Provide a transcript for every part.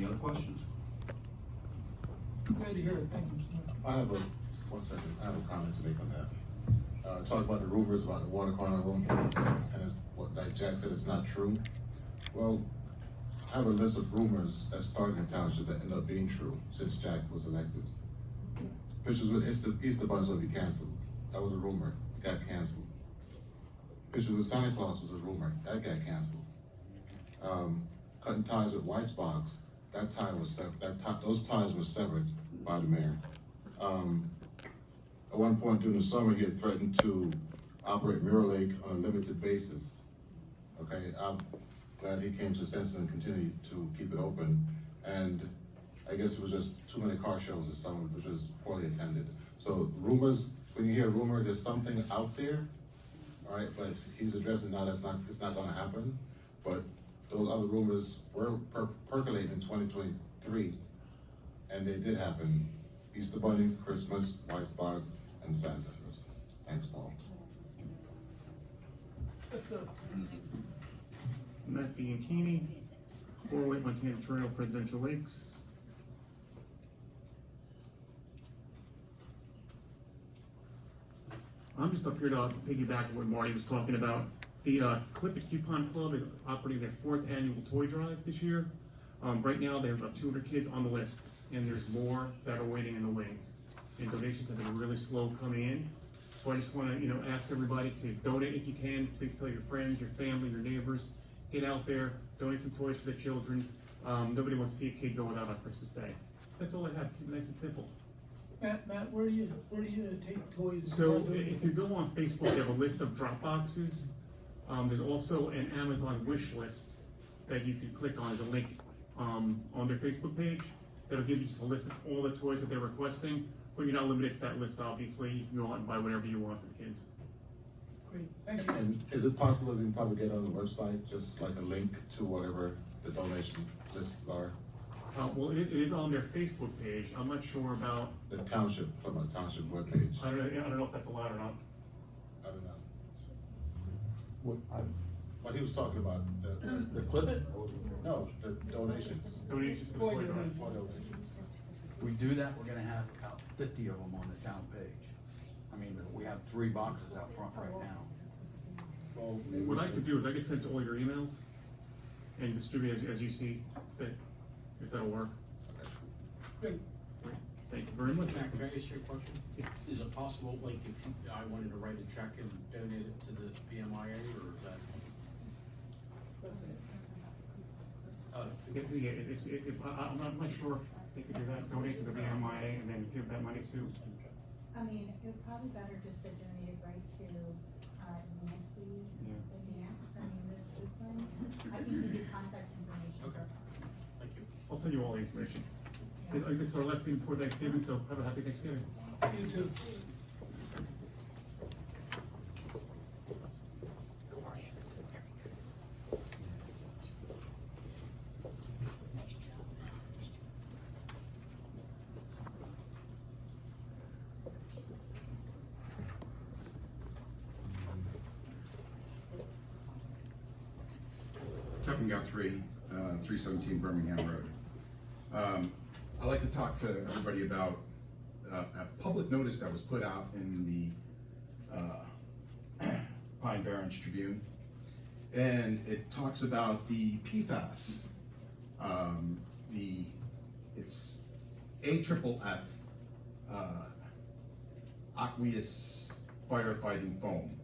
Any other questions? Glad to hear it, thank you, Mr. Mayor. I have a comment to make on that. Talk about the rumors about the water carnival, and what, like Jack said, it's not true. Well, I have a list of rumors that started in township that ended up being true since Jack was elected. Pictures with Easter bunnies will be canceled. That was a rumor, it got canceled. Pictures with Santa Claus was a rumor, that got canceled. Cutting ties with White Box, that tie was those ties were severed by the mayor. At one point during the summer, he had threatened to operate Mirror Lake on a limited basis. Okay, I'm glad he came to sense and continued to keep it open. And I guess it was just too many car shows this summer, which was poorly attended. So rumors, when you hear a rumor, there's something out there, all right, but he's addressing now it's not gonna happen. But those other rumors were percolating in 2023, and they did happen. Easter Bunny, Christmas, White Spots, and Santa. Thanks, Paul. Matt Bianchini, 408 Montana Trail, Presidential Lakes. I'm just up here to piggyback on what Marty was talking about. The Clip It Coupon Club is operating their 4th annual toy drive this year. Right now, they have about 200 kids on the list, and there's more that are waiting in the wings. And donations have been really slow coming in. So I just want to, ask everybody to donate if you can. Please tell your friends, your family, your neighbors. Get out there, donate some toys for the children. Nobody wants to see a kid going out on Christmas Day. That's all I have. Keep it nice and simple. Matt, where do you take toys? So if you go on Facebook, they have a list of drop boxes. There's also an Amazon wish list that you can click on as a link on their Facebook page. That'll give you just a list of all the toys that they're requesting, but you're not limited to that list, obviously. You can go out and buy whatever you want for the kids. Great, thank you. And is it possible we can probably get on the website, just like a link to whatever the donation lists are? Well, it is on their Facebook page. I'm not sure about, The township, from a township webpage. I don't know if that's allowed or not. I don't know. What, What he was talking about, the clip it? no, the donations. Donations for the toy drive. For donations. If we do that, we're gonna have about 50 of them on the town page. I mean, we have 3 boxes out front right now. Well, What I could do is I could send to all your emails and distribute as you see fit, if that'll work. Great. Thank you very much. Jack, can I ask you a question? Yeah. Is it possible, like, if I wanted to write a check and donate it to the BMIA, or is that? I'm not sure if they could do that, donate to the BMIA and then give that money to. I mean, it would probably better just to donate it right to Nancy, Yeah. Nance, I mean, this Oakland. I can give you contact information. Okay. Thank you. I'll send you all the information. This is our last meeting before Thanksgiving, so have a happy Thanksgiving. You too. Kevin Guthrie, 317 Birmingham Road. I'd like to talk to everybody about a public notice that was put out in the Pine Barrens Tribune. And it talks about the PFAS. It's AFFF, aqueous firefighting foam.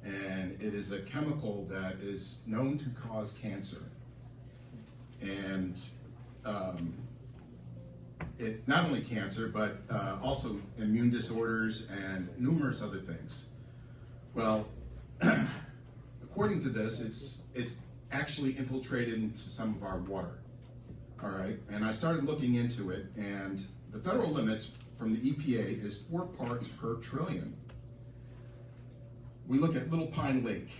And it is a chemical that is known to cause cancer. And it not only cancer, but also immune disorders and numerous other things. Well, according to this, it's actually infiltrated into some of our water. All right, and I started looking into it, and the federal limits from the EPA is 4 parts per trillion. We look at Little Pine Lake,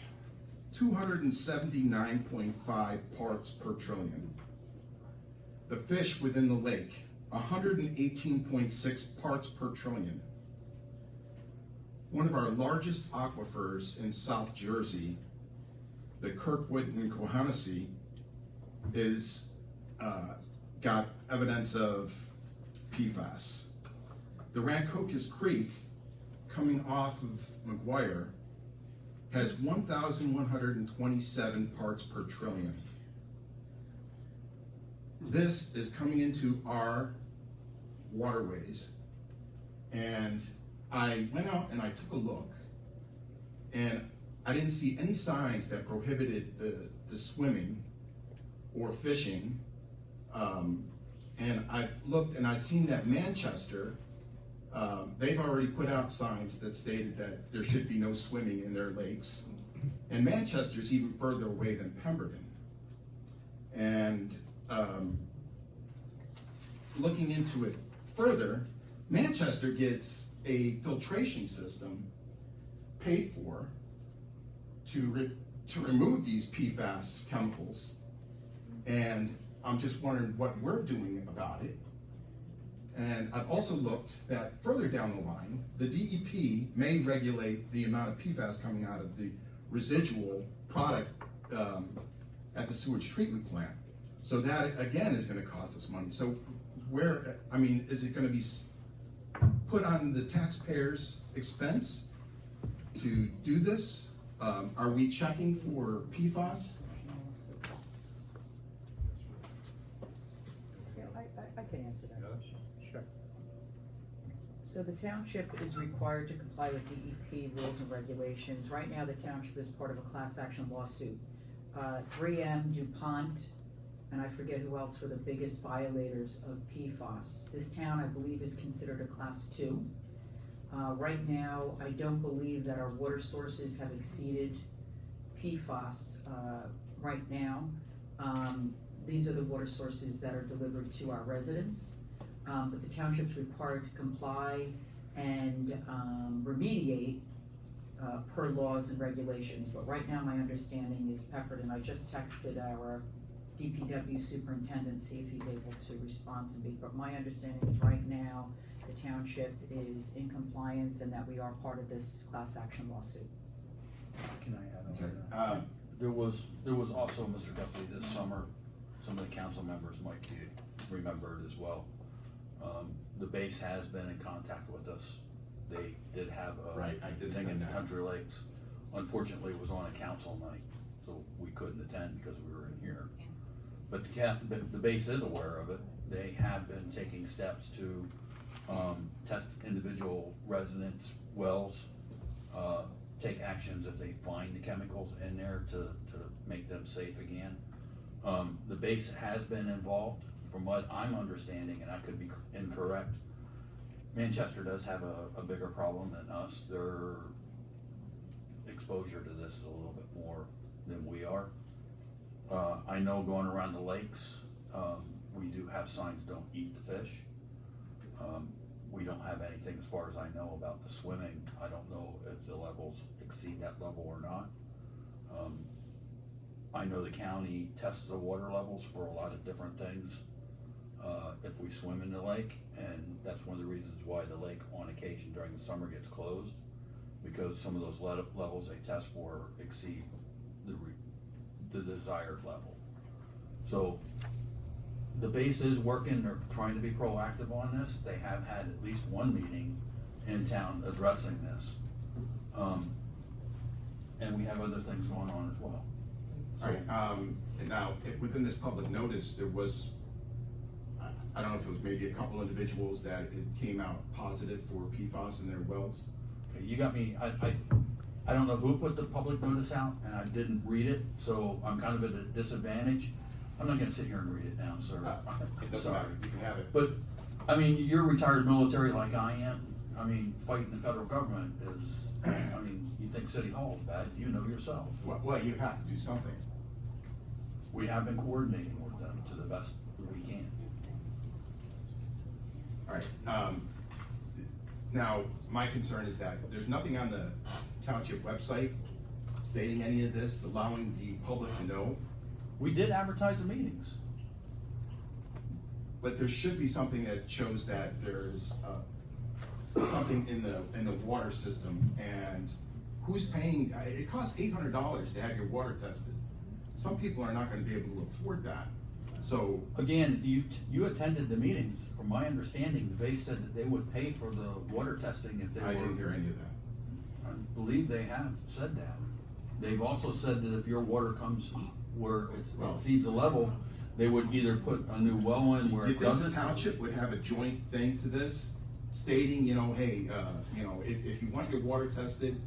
279.5 parts per trillion. The fish within the lake, 118.6 parts per trillion. One of our largest aquifers in South Jersey, the Kirkwood and Cohanacy, is got evidence of PFAS. The Rancocas Creek, coming off of McGuire, has 1,127 parts per trillion. This is coming into our waterways, and I went out and I took a look, and I didn't see any signs that prohibited the swimming or fishing. And I looked and I've seen that Manchester, they've already put out signs that stated that there should be no swimming in their lakes. And Manchester's even further away than Pemberton. And looking into it further, Manchester gets a filtration system paid for to remove these PFAS chemicals. And I'm just wondering what we're doing about it. And I've also looked that further down the line, the DEP may regulate the amount of PFAS coming out of the residual product at the sewage treatment plant. So that, again, is gonna cost us money. So where, I mean, is it gonna be put on the taxpayers' expense to do this? Are we checking for PFAS? Yeah, I can answer that. Sure. So the township is required to comply with DEP rules and regulations. Right now, the township is part of a class action lawsuit. 3M, DuPont, and I forget who else were the biggest violators of PFAS. This town, I believe, is considered a class 2. Right now, I don't believe that our water sources have exceeded PFAS right now. These are the water sources that are delivered to our residents. But the township's required to comply and remediate per laws and regulations. But right now, my understanding is Pemberton. I just texted our DPW superintendent, see if he's able to respond to me. But my understanding is right now, the township is in compliance and that we are part of this class action lawsuit. Can I add on Okay. to that? There was also, Mr. Guthrie, this summer, some of the council members might be remembered as well. The base has been in contact with us. They did have a Right, I did thing in attend the that. Country Lakes. Unfortunately, it was on a council night, so we couldn't attend because we were in here. But the base is aware of it. They have been taking steps to test individual residents' wells, take actions if they find the chemicals in there to make them safe again. The base has been involved, from what I'm understanding, and I could be incorrect. Manchester does have a bigger problem than us. Their exposure to this is a little bit more than we are. I know going around the lakes, we do have signs, don't eat the fish. We don't have anything as far as I know about the swimming. I don't know if the levels exceed that level or not. I know the county tests the water levels for a lot of different things if we swim in the lake, and that's one of the reasons why the lake on occasion during the summer gets closed, because some of those levels they test for exceed the desired level. So the base is working, they're trying to be proactive on this. They have had at least one meeting in town addressing this. And we have other things going on as well. All right, and now, within this public notice, there was, I don't know if it was maybe a couple individuals that it came out positive for PFAS in their wells. Okay, you got me, I don't know who put the public notice out, and I didn't read it, so I'm kind of at a disadvantage. I'm not gonna sit here and read it now, sir. It doesn't Sorry. matter, you can have it. But, I mean, you're retired military like I am. I mean, fighting the federal government is, I mean, you think City Hall's bad, you know yourself. Well, you have to do something. We have been coordinating with them to the best that we can. All right, now, my concern is that there's nothing on the township website stating any of this, allowing the public to know, We did advertise the meetings. but there should be something that shows that there's, something in the water system, and who's paying, it costs $800 to have your water tested. Some people are not gonna be able to afford that, So, Again, you attended the meetings, from my understanding, they said that they would pay for the water testing if they were. I didn't hear any of that. I believe they have said that. They've also said that if your water comes where it exceeds a level, they would either put a new well in where Do you it think the doesn't. township would have a joint thing to this, stating, you know, hey, if you want your water tested,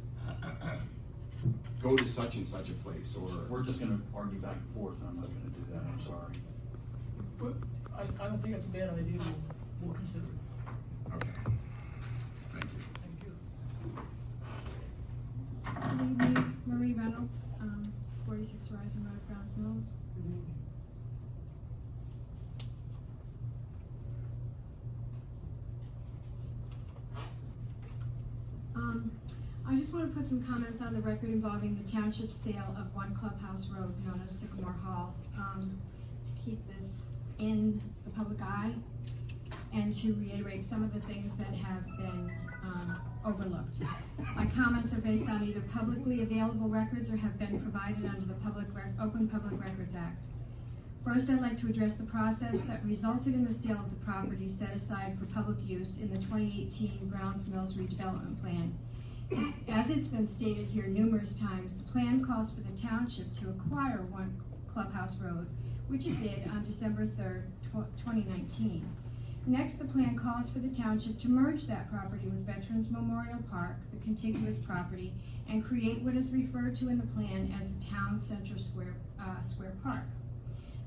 go to such and such a place, or? We're just gonna argue back and forth, and I'm not gonna do that, I'm sorry. But I don't think that's a bad idea, we'll consider it. Okay. Thank you. Thank you. Good evening, Marie Reynolds, 46 Horizon Road, Browns Mills. I just want to put some comments on the record involving the township sale of 1 Clubhouse Road, known as Sycamore Hall, to keep this in the public eye and to reiterate some of the things that have been overlooked. My comments are based on either publicly available records or have been provided under the Open Public Records Act. First, I'd like to address the process that resulted in the sale of the property set aside for public use in the 2018 Browns Mills redevelopment plan. As it's been stated here numerous times, the plan calls for the township to acquire 1 Clubhouse Road, which it did on December 3rd, 2019. Next, the plan calls for the township to merge that property with Veterans Memorial Park, the contiguous property, and create what is referred to in the plan as the Town Center Square Park.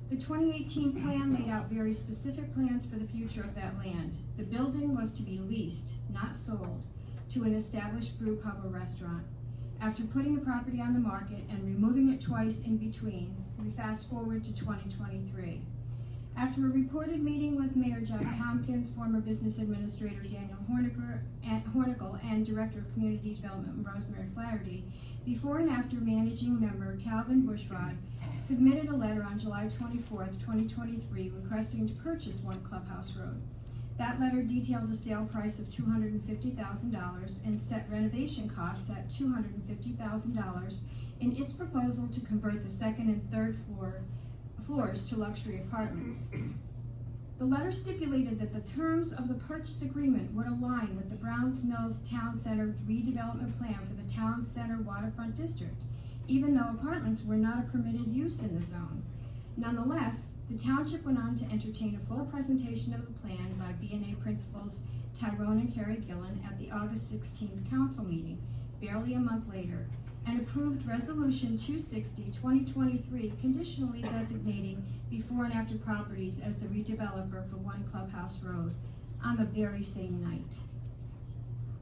The 2018 plan laid out very specific plans for the future of that land. The building was to be leased, not sold, to an established brew pub or restaurant. After putting the property on the market and removing it twice in between, we fast forward to 2023. After a reported meeting with Mayor Jack Tompkins, former business administrator Daniel Hornicle, and Director of Community Development Rosemary Flaherty, before and after managing member Calvin Bushrod submitted a letter on July 24th, 2023, requesting to purchase 1 Clubhouse Road. That letter detailed a sale price of $250,000 and set renovation costs at $250,000 in its proposal to convert the 2nd and 3rd floors to luxury apartments. The letter stipulated that the terms of the purchase agreement would align with the Browns Mills Town Center redevelopment plan for the Town Center Waterfront District, even though apartments were not a permitted use in the zone. Nonetheless, the township went on to entertain a full presentation of the plan by B&A principals Tyrone and Carrie Gillen at the August 16th council meeting, barely a month later, and approved Resolution 260-2023 conditionally designating before and after properties as the redeveloper for 1 Clubhouse Road on the very same night.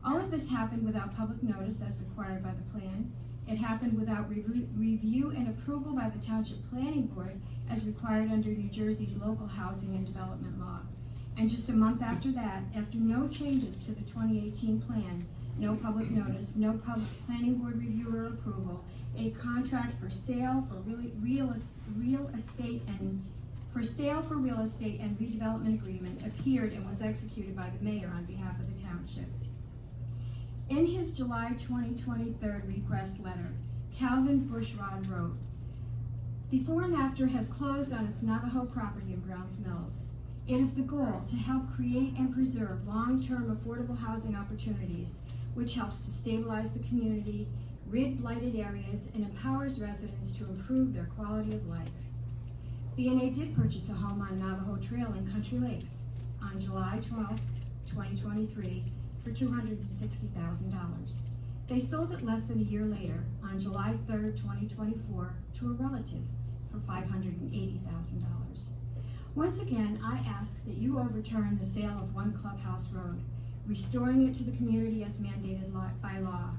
All of this happened without public notice as required by the plan. It happened without review and approval by the Township Planning Board as required under New Jersey's local housing and development law. And just a month after that, after no changes to the 2018 plan, no public notice, no public planning board review or approval, a contract for sale for real estate and redevelopment agreement appeared and was executed by the mayor on behalf of the township. In his July 2023 request letter, Calvin Bushrod wrote, "Before and After has closed on its Navajo property in Browns Mills. It is the goal to help create and preserve long-term affordable housing opportunities, which helps to stabilize the community, rid blighted areas, and empowers residents to improve their quality of life." B&A did purchase a home on Navajo Trail in Country Lakes on July 12, 2023 for $260,000. They sold it less than a year later, on July 3rd, 2024, to a relative for $580,000. Once again, I ask that you overturn the sale of 1 Clubhouse Road, restoring it to the community as mandated by law.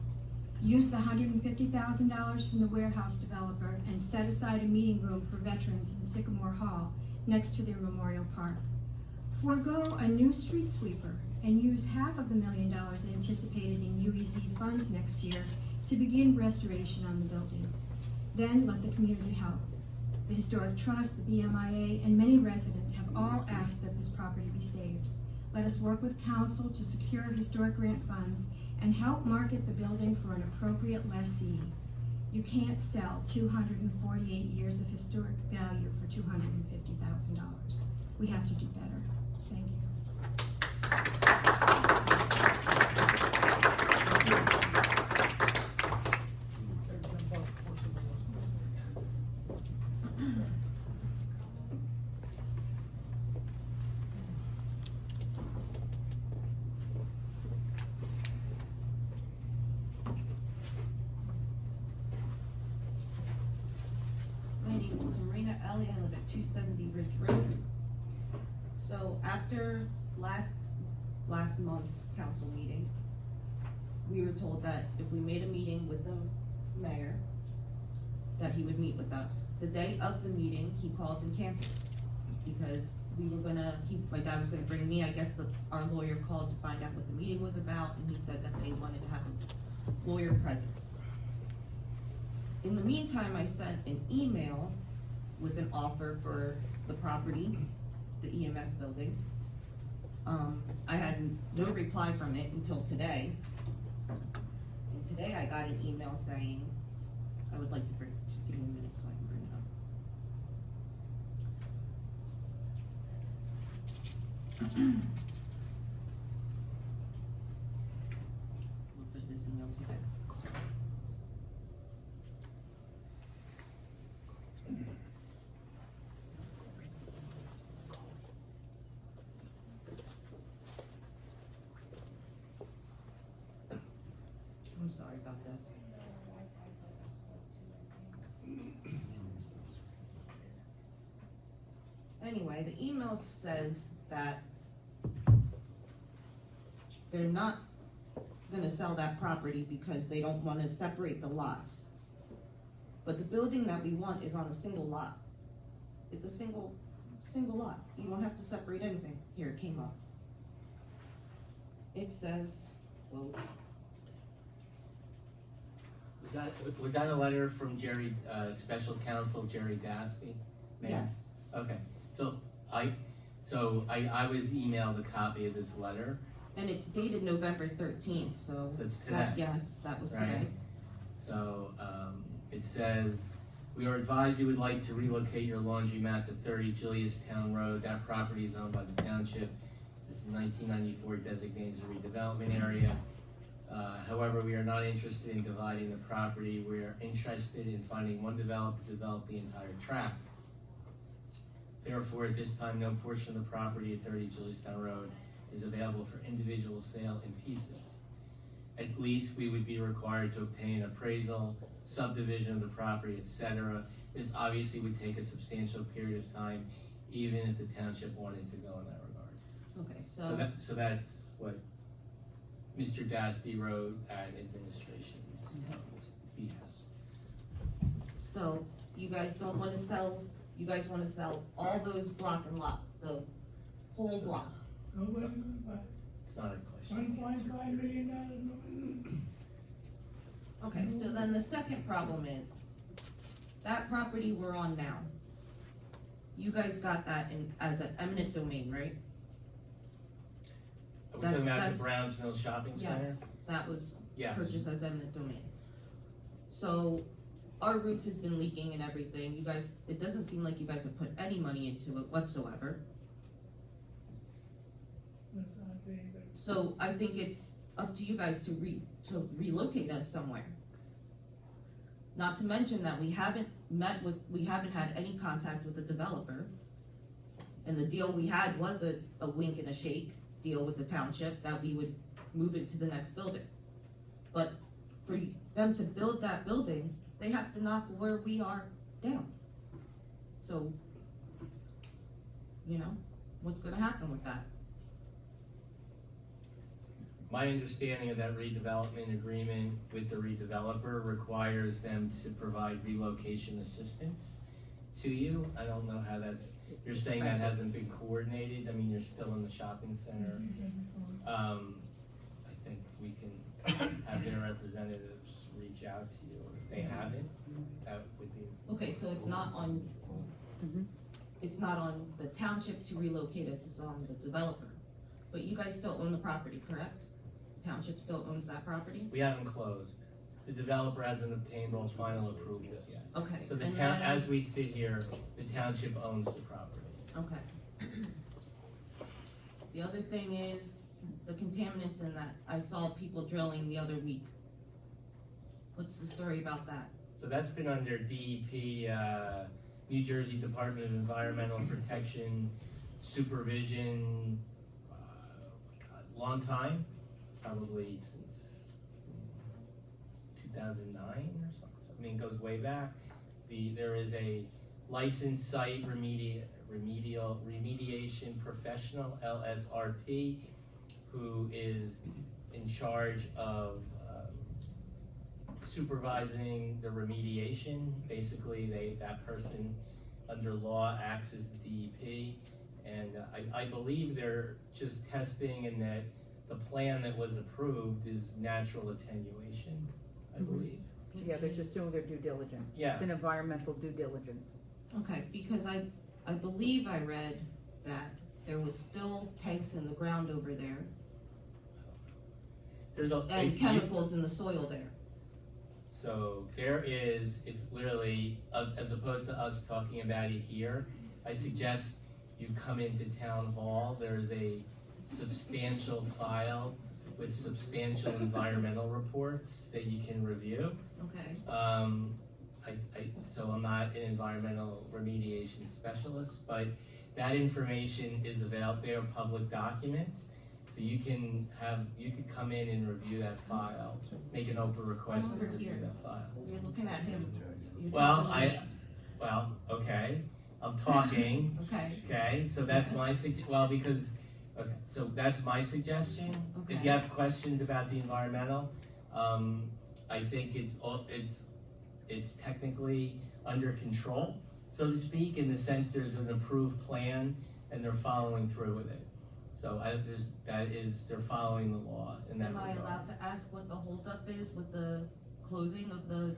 Use the $150,000 from the warehouse developer and set aside a meeting room for veterans in Sycamore Hall next to their memorial park. Forego a new street sweeper and use half of the $1 million anticipated in UEZ funds next year to begin restoration on the building. Then let the community help. The Historic Trust, the BMIA, and many residents have all asked that this property be saved. Let us work with council to secure historic grant funds and help market the building for an appropriate lessee. You can't sell 248 years of historic value for $250,000. We have to do better. Thank you. My name is Serena Ellie, I live at 270 Ridge Road. So after last month's council meeting, we were told that if we made a meeting with the mayor, that he would meet with us. The day of the meeting, he called and canceled, because we were gonna, my dad was gonna bring me, I guess our lawyer called to find out what the meeting was about, and he said that they wanted to have a lawyer present. In the meantime, I sent an email with an offer for the property, the EMS building. I had no reply from it until today. And today I got an email saying, I would like to bring, just give me a minute so I can bring it up. Looked at this email today. I'm sorry about this. Anyway, the email says that they're not gonna sell that property because they don't wanna separate the lots. But the building that we want is on a single lot. It's a single lot. You don't have to separate anything. Here, it came up. It says, well, Was that a letter from Jerry, special counsel Jerry Dasty? yes. Okay, so I was emailed a copy of this letter, And it's dated November 13th, so. so it's today. Yes, that was Right. today. So, it says, we are advised you would like to relocate your laundromat to 30 Juliustown Road. That property is owned by the township. This is 1994 designated as a redevelopment area. However, we are not interested in dividing the property. We are interested in finding one developer to develop the entire tract. Therefore, at this time, no portion of the property at 30 Juliustown Road is available for individual sale in pieces. At least we would be required to obtain appraisal, subdivision of the property, etc. This obviously would take a substantial period of time, even if the township wanted to go in that regard. Okay, So that's what Mr. Dasty wrote at administration. BS. so you guys don't wanna sell, you guys wanna sell all those block and lot, the whole block? Nobody gonna buy It's not a question. $1.5 million. Okay, so then the second problem is, that property we're on now, you guys got that in, as an eminent domain, right? Are we talking about That's- the Brownsville Shopping Center? Yes, that was Yeah. purchased as eminent domain. So, our roof has been leaking and everything, you guys, it doesn't seem like you guys have put any money into it whatsoever. That's not very good. So I think it's up to you guys to relocate us somewhere. Not to mention that we haven't had any contact with the developer. And the deal we had was a wink and a shake deal with the township that we would move into the next building. But for them to build that building, they have to knock where we are down. So, what's gonna happen with that? My understanding of that redevelopment agreement with the redeveloper requires them to provide relocation assistance to you. I don't know how that's, you're saying that hasn't been coordinated, I mean, you're still in the shopping center. I think we can have their representatives reach out to you, or if they haven't, that would be. Okay, so it's not on, it's not on the township to relocate us, it's on the developer. But you guys still own the property, correct? The township still owns that property? We haven't closed. the developer hasn't obtained all final approvals yet. Okay, So the and town, then- as we sit here, the township owns the property. Okay. The other thing is, the contaminants in that, I saw people drilling the other week. What's the story about that? So that's been under DEP, New Jersey Department of Environmental Protection supervision, long time, probably since 2009 or something. I mean, it goes way back. There is a licensed site remediation professional, LSRP, who is in charge of supervising the remediation. Basically, that person under law acts as the DEP, and I believe they're just testing, and that the plan that was approved is natural attenuation, I believe. Yeah, they're just doing their due diligence. Yeah. It's an environmental due diligence. Okay, because I believe I read that there was still tanks in the ground over there There's and chemicals in the soil there. So there is, if literally, as opposed to us talking about it here, I suggest you come into town hall. There's a substantial file with substantial environmental reports that you can review. Okay, So I'm not an environmental remediation specialist, but that information is available. They are public documents. So you could come in and review that file, make an open request I'm to over review here. that file. you're looking at him. You're Well, talking to me. okay, I'm talking, Okay, okay, so that's my so that's my suggestion. If Okay. you have questions about the environmental, I think it's technically under control, so to speak, in the sense there's an approved plan and they're following through with it. So they're following the law in that am I regard. allowed to ask what the holdup is with the closing of the,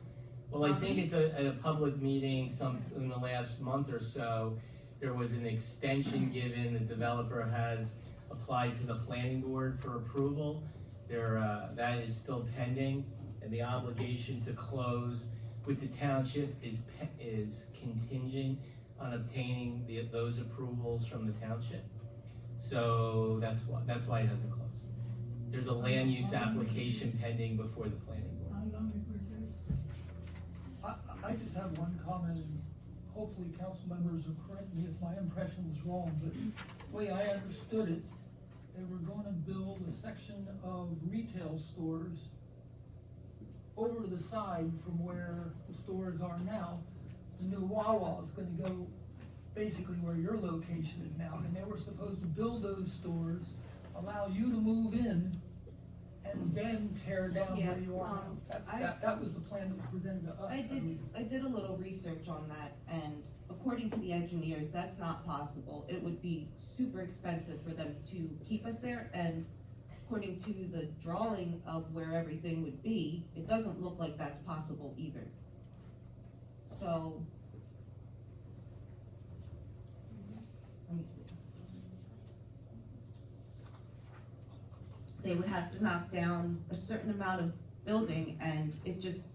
Well, I think at a public meeting in the last month or so, there was an extension given. The developer has applied to the planning board for approval. That is still pending, and the obligation to close with the township is contingent on obtaining those approvals from the township. So that's why it hasn't closed. There's a land use application pending before the planning board. I just have one comment, and hopefully council members will correct me if my impression was wrong, but the way I understood it, they were gonna build a section of retail stores over to the side from where the stores are now. The new Wawa is gonna go basically where your location is now, and they were supposed to build those stores, allow you to move in, and then tear down where you are now. That was the plan that was presented to us. I did a little research on that, and according to the engineers, that's not possible. It would be super expensive for them to keep us there, and according to the drawing of where everything would be, it doesn't look like that's possible either. So, let me see. They would have to knock down a certain amount of building, and it just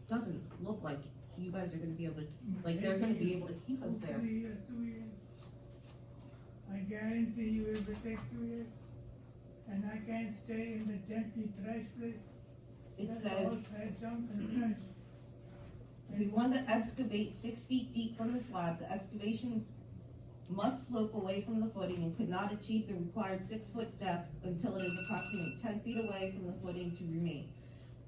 doesn't look like you guys are gonna be able to, like, they're gonna be able to keep us there. 2 years. I guarantee you it will take 2 years. And I can't stay in the empty trash place. It That's says, all trash, junk and trash. if we want to excavate 6 feet deep from the slab, the excavation must slope away from the footing and could not achieve the required 6-foot depth until it is approximately 10 feet away from the footing to remain.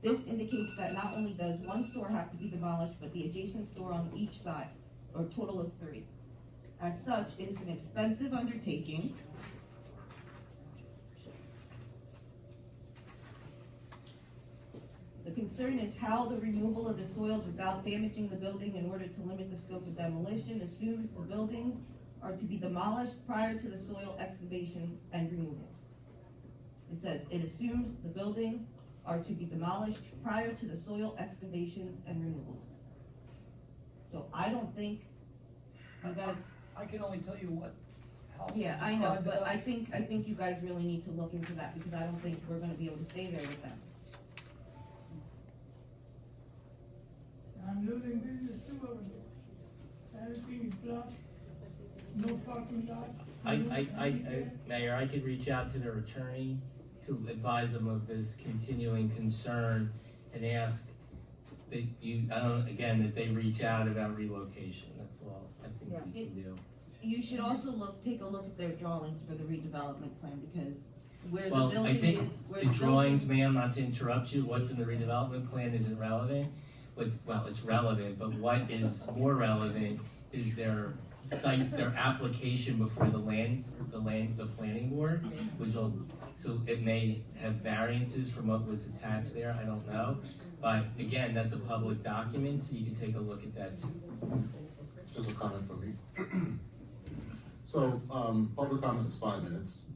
This indicates that not only does one store have to be demolished, but the adjacent store on each side, or a total of 3. As such, it is an expensive undertaking. The concern is how the removal of the soils without damaging the building in order to limit the scope of demolition assumes the buildings are to be demolished prior to the soil excavation and removals. It says, it assumes the building are to be demolished prior to the soil excavations and removals. So I don't think you guys, I can only tell you how. yeah, I know, described but it. I think you guys really need to look into that, because I don't think we're gonna be able to stay there with them. I'm losing business too over there. Everything is blocked, no parking lot. Mayor, I could reach out to their attorney to advise them of this continuing concern and ask that that they reach out about relocation, that's all I think we can do. You should also take a look at their drawings for the redevelopment plan, because where the Well, I building think is, where the the drawings, ma'am, not to interrupt you, what's in the redevelopment plan isn't relevant. It's relevant, but what is more relevant is their application before the planning board, so it may have variances from what was attached there, I don't know. But again, that's a public document, so you can take a look at that too. Just a comment from me. So, public comment is 5 minutes.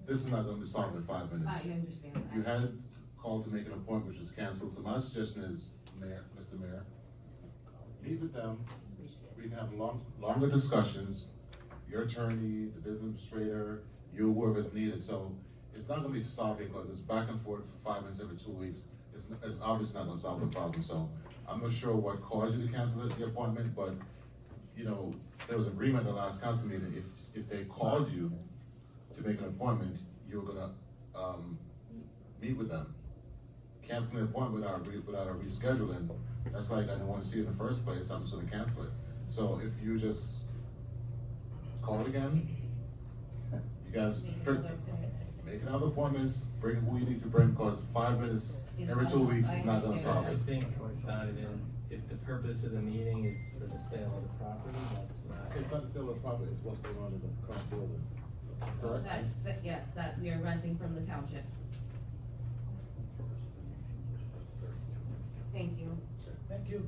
This is not gonna be solved in 5 minutes. I understand that. You had called to make an appointment, which was canceled, so my suggestion is, Mr. Mayor, meet with them, we can have longer discussions, your attorney, the business administrator, you, whoever's needed, so it's not gonna be solved because it's back and forth for 5 minutes every 2 weeks. It's obviously not gonna solve the problem, so I'm not sure what caused you to cancel the appointment, but, you know, there was agreement at the last council meeting, if they called you to make an appointment, you were gonna, meet with them. Canceling the appointment without a rescheduling, that's like, I didn't wanna see it in the first place, I'm just gonna cancel it. So if you just call it again, you guys make another appointments, bring who you need to bring, cause 5 minutes every 2 weeks is not gonna solve I it. think, Donovan, if the purpose of the meeting is for the sale of the property, that's not. It's not the sale of the property, it's what's going on in the current building. Correct? Yes, that we are renting from the township. Thank you. Thank you.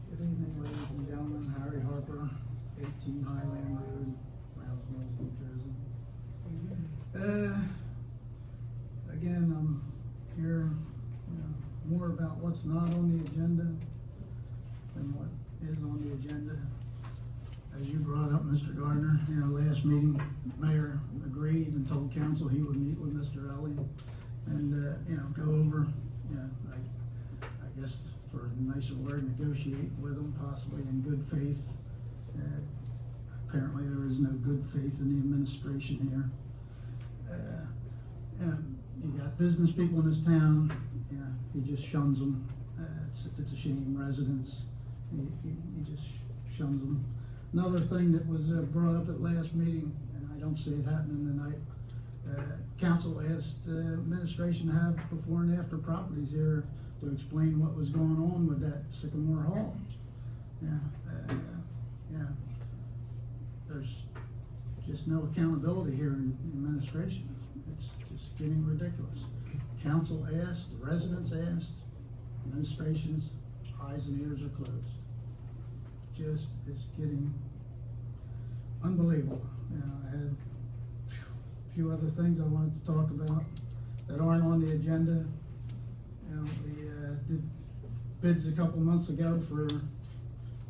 Good evening, ladies and gentlemen. Harry Harper, 18 Highland Road, Rouse Mills, New Jersey. Again, I'm here, more about what's not on the agenda than what is on the agenda. As you brought up, Mr. Gardner, last meeting, Mayor agreed and told council he would meet with Mr. Ellie and, go over, I guess for a nicer word, negotiate with them, possibly in good faith. Apparently there is no good faith in the administration here. And you got business people in this town, he just shuns them. It's a shame, residents, he just shuns them. Another thing that was brought up at last meeting, and I don't see it happening tonight, council asked the administration to have before and after properties here to explain what was going on with that Sycamore Hall. There's just no accountability here in administration. It's just getting ridiculous. Council asked, the residents asked, administration's eyes and ears are closed. Just is getting unbelievable. I had a few other things I wanted to talk about that aren't on the agenda. We did bids a couple months ago for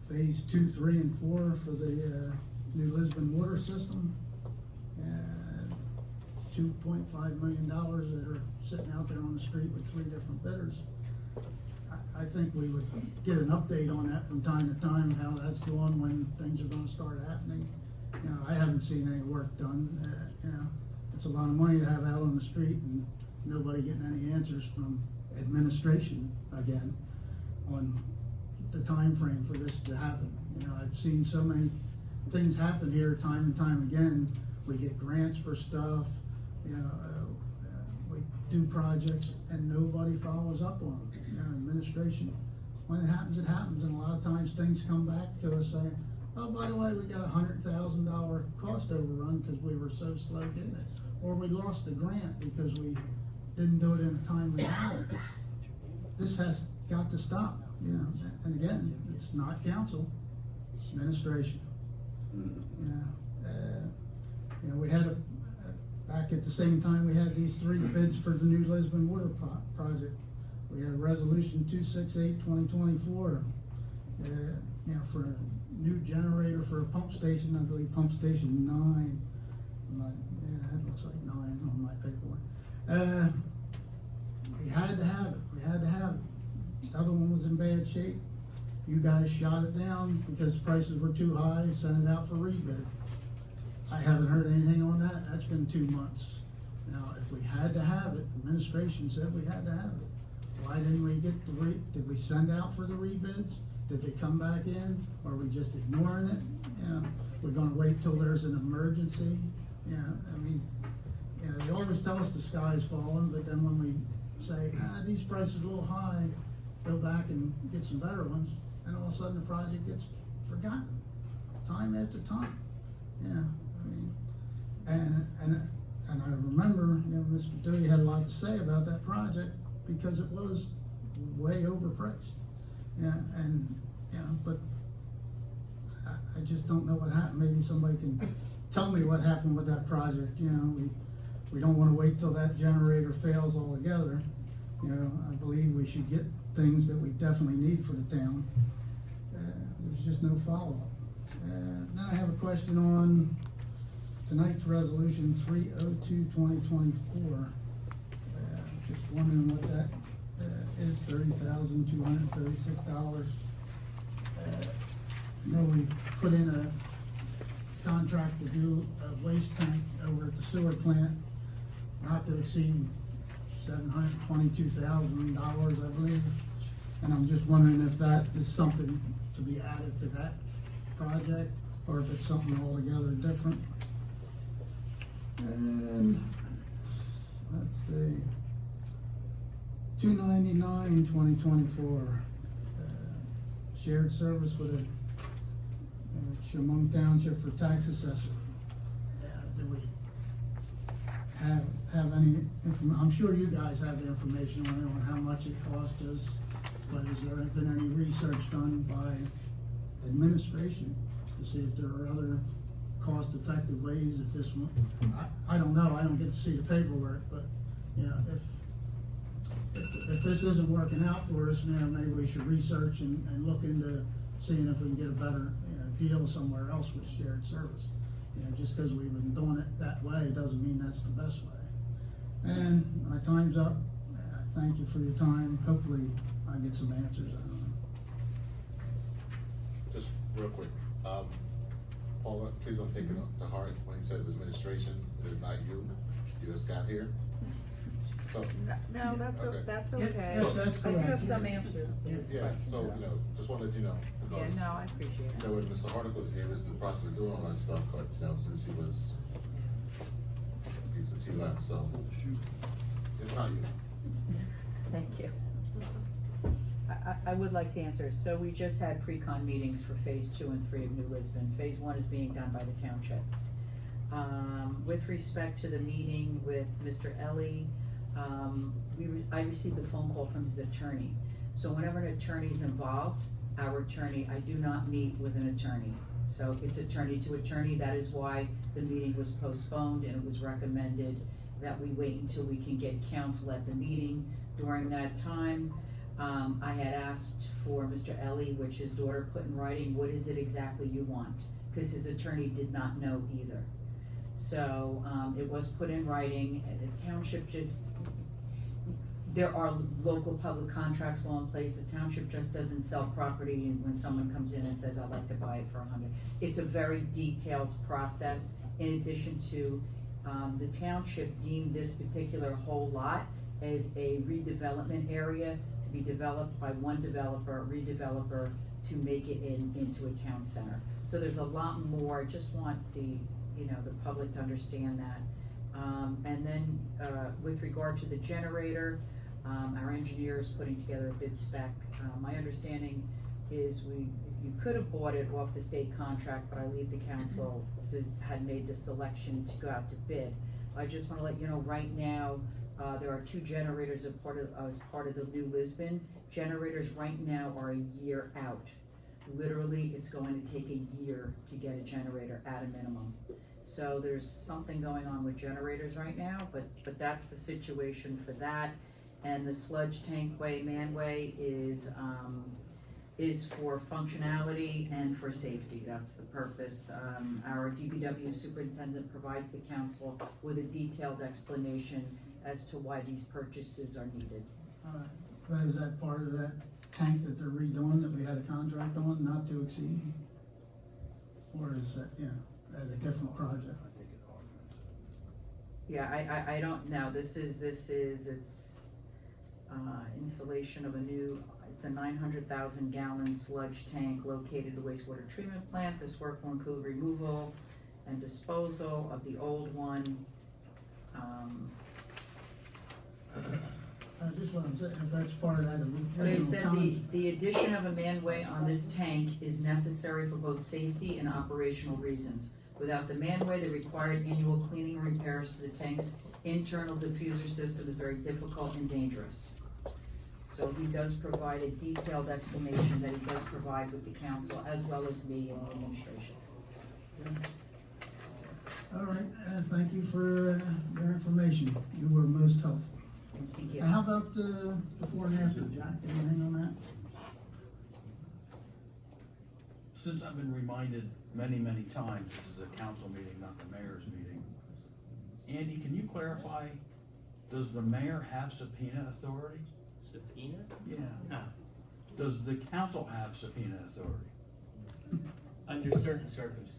phase 2, 3, and 4 for the New Lisbon water system. $2.5 million that are sitting out there on the street with 3 different bidders. I think we would get an update on that from time to time, how that's going, when things are gonna start happening. I haven't seen any work done. It's a lot of money to have out on the street and nobody getting any answers from administration again on the time frame for this to happen. I've seen so many things happen here time and time again. We get grants for stuff, we do projects and nobody follows up on them. Administration, when it happens, and a lot of times things come back to us saying, oh, by the way, we got $100,000 cost overrun because we were so slow getting it. Or we lost a grant because we didn't do it in a timely manner. This has got to stop, and again, it's not council, it's administration. We had back at the same time we had these three bids for the new Lisbon water project. We had resolution 268/2024, for a new generator for a pump station, I believe pump station 9. That looks like 9 on my paperwork. We had to have it, The other one was in bad shape. You guys shot it down because prices were too high, sent it out for rebid. I haven't heard anything on that, that's been 2 months. Now, if we had to have it, administration said we had to have it. Why didn't we get did we send out for the rebids? Did they come back in? Or are we just ignoring it? We're gonna wait till there's an emergency? They always tell us the sky's falling, but then when we say, these prices are a little high, go back and get some better ones, and all of a sudden the project gets forgotten, time after time. And I remember, Mr. Dewey had a lot to say about that project because it was way overpriced. But I just don't know what happened. Maybe somebody can tell me what happened with that project. We don't wanna wait till that generator fails altogether. I believe we should get things that we definitely need for the town. There's just no follow-up. Now I have a question on tonight's resolution 302/2024. Just wondering what that is, $30,236. I know we put in a contract to do a waste tank over at the sewer plant, not to exceed $722,000, I believe. And I'm just wondering if that is something to be added to that project, or if it's something altogether different. And let's see, 299/2024, shared service with a Chemung Township for tax assessor. Do we have any I'm sure you guys have the information on how much it cost us, but has there been any research done by administration to see if there are other cost-effective ways if this one, I don't know, I don't get to see the paperwork, but, if this isn't working out for us, maybe we should research and look into seeing if we can get a better, deal somewhere else with shared service. Just because we've been doing it that way doesn't mean that's the best way. And my time's up. Thank you for your time. Hopefully I get some answers. I don't know. Just real quick, Paula, please don't take it to heart when he says administration, it is not you, you just got here. So, No, that's Okay. that's Yes, okay. that's I do correct. have some answers to his yeah, questions. so, just wanted to let you know, Yeah, because, no, I appreciate it. when Mr. Hardick was here, he was in the process of doing all that stuff, but, since he left, so, it's not you. Thank you. I would like to answer. So we just had pre-con meetings for phase 2 and 3 of New Lisbon. Phase 1 is being done by the township. With respect to the meeting with Mr. Ellie, I received a phone call from his attorney. So whenever an attorney's involved, our attorney, I do not meet with an attorney. So it's attorney to attorney. That is why the meeting was postponed, and it was recommended that we wait until we can get counsel at the meeting. During that time, I had asked for Mr. Ellie, which his daughter put in writing, what is it exactly you want? Because his attorney did not know either. So, it was put in writing, and the township there are local public contracts law in place. The township just doesn't sell property when someone comes in and says, I'd like to buy it for $100. It's a very detailed process. In addition to, the township deemed this particular whole lot as a redevelopment area to be developed by one redeveloper to make it into a town center. So there's a lot more. I just want the public to understand that. And then, with regard to the generator, our engineer is putting together a bid spec. My understanding is you could have bought it off the state contract, but I believe the council had made the selection to go out to bid. I just wanna let you know, right now, there are 2 generators as part of the New Lisbon. Generators right now are a year out. Literally, it's going to take a year to get a generator at a minimum. So there's something going on with generators right now, but that's the situation for that. And the sludge tankway, manway is for functionality and for safety, that's the purpose. Our DPW superintendent provides the council with a detailed explanation as to why these purchases are needed. But is that part of that tank that they're redoing that we had a contract on, not to exceed? Or is that, at a different project? Yeah, I don't know, it's installation of it's a 900,000 gallon sludge tank located at the wastewater treatment plant. This work will include removal and disposal of the old one. Just what I'm saying, if that's part of that So you original said contract. the addition of a manway on this tank is necessary for both safety and operational reasons. Without the manway, the required annual cleaning and repairs to the tank's internal diffuser system is very difficult and dangerous. So he does provide a detailed explanation that he does provide with the council as well as me and the administration. All right, thank you for your information, you were most helpful. Thank you. And how about the before and after, Jack, anything on that? Since I've been reminded many, many times, this is a council meeting, not the mayor's meeting. Andy, can you clarify, does the mayor have subpoena authority? Subpoena? Yeah. No. Does the council have subpoena authority? Under certain circumstances.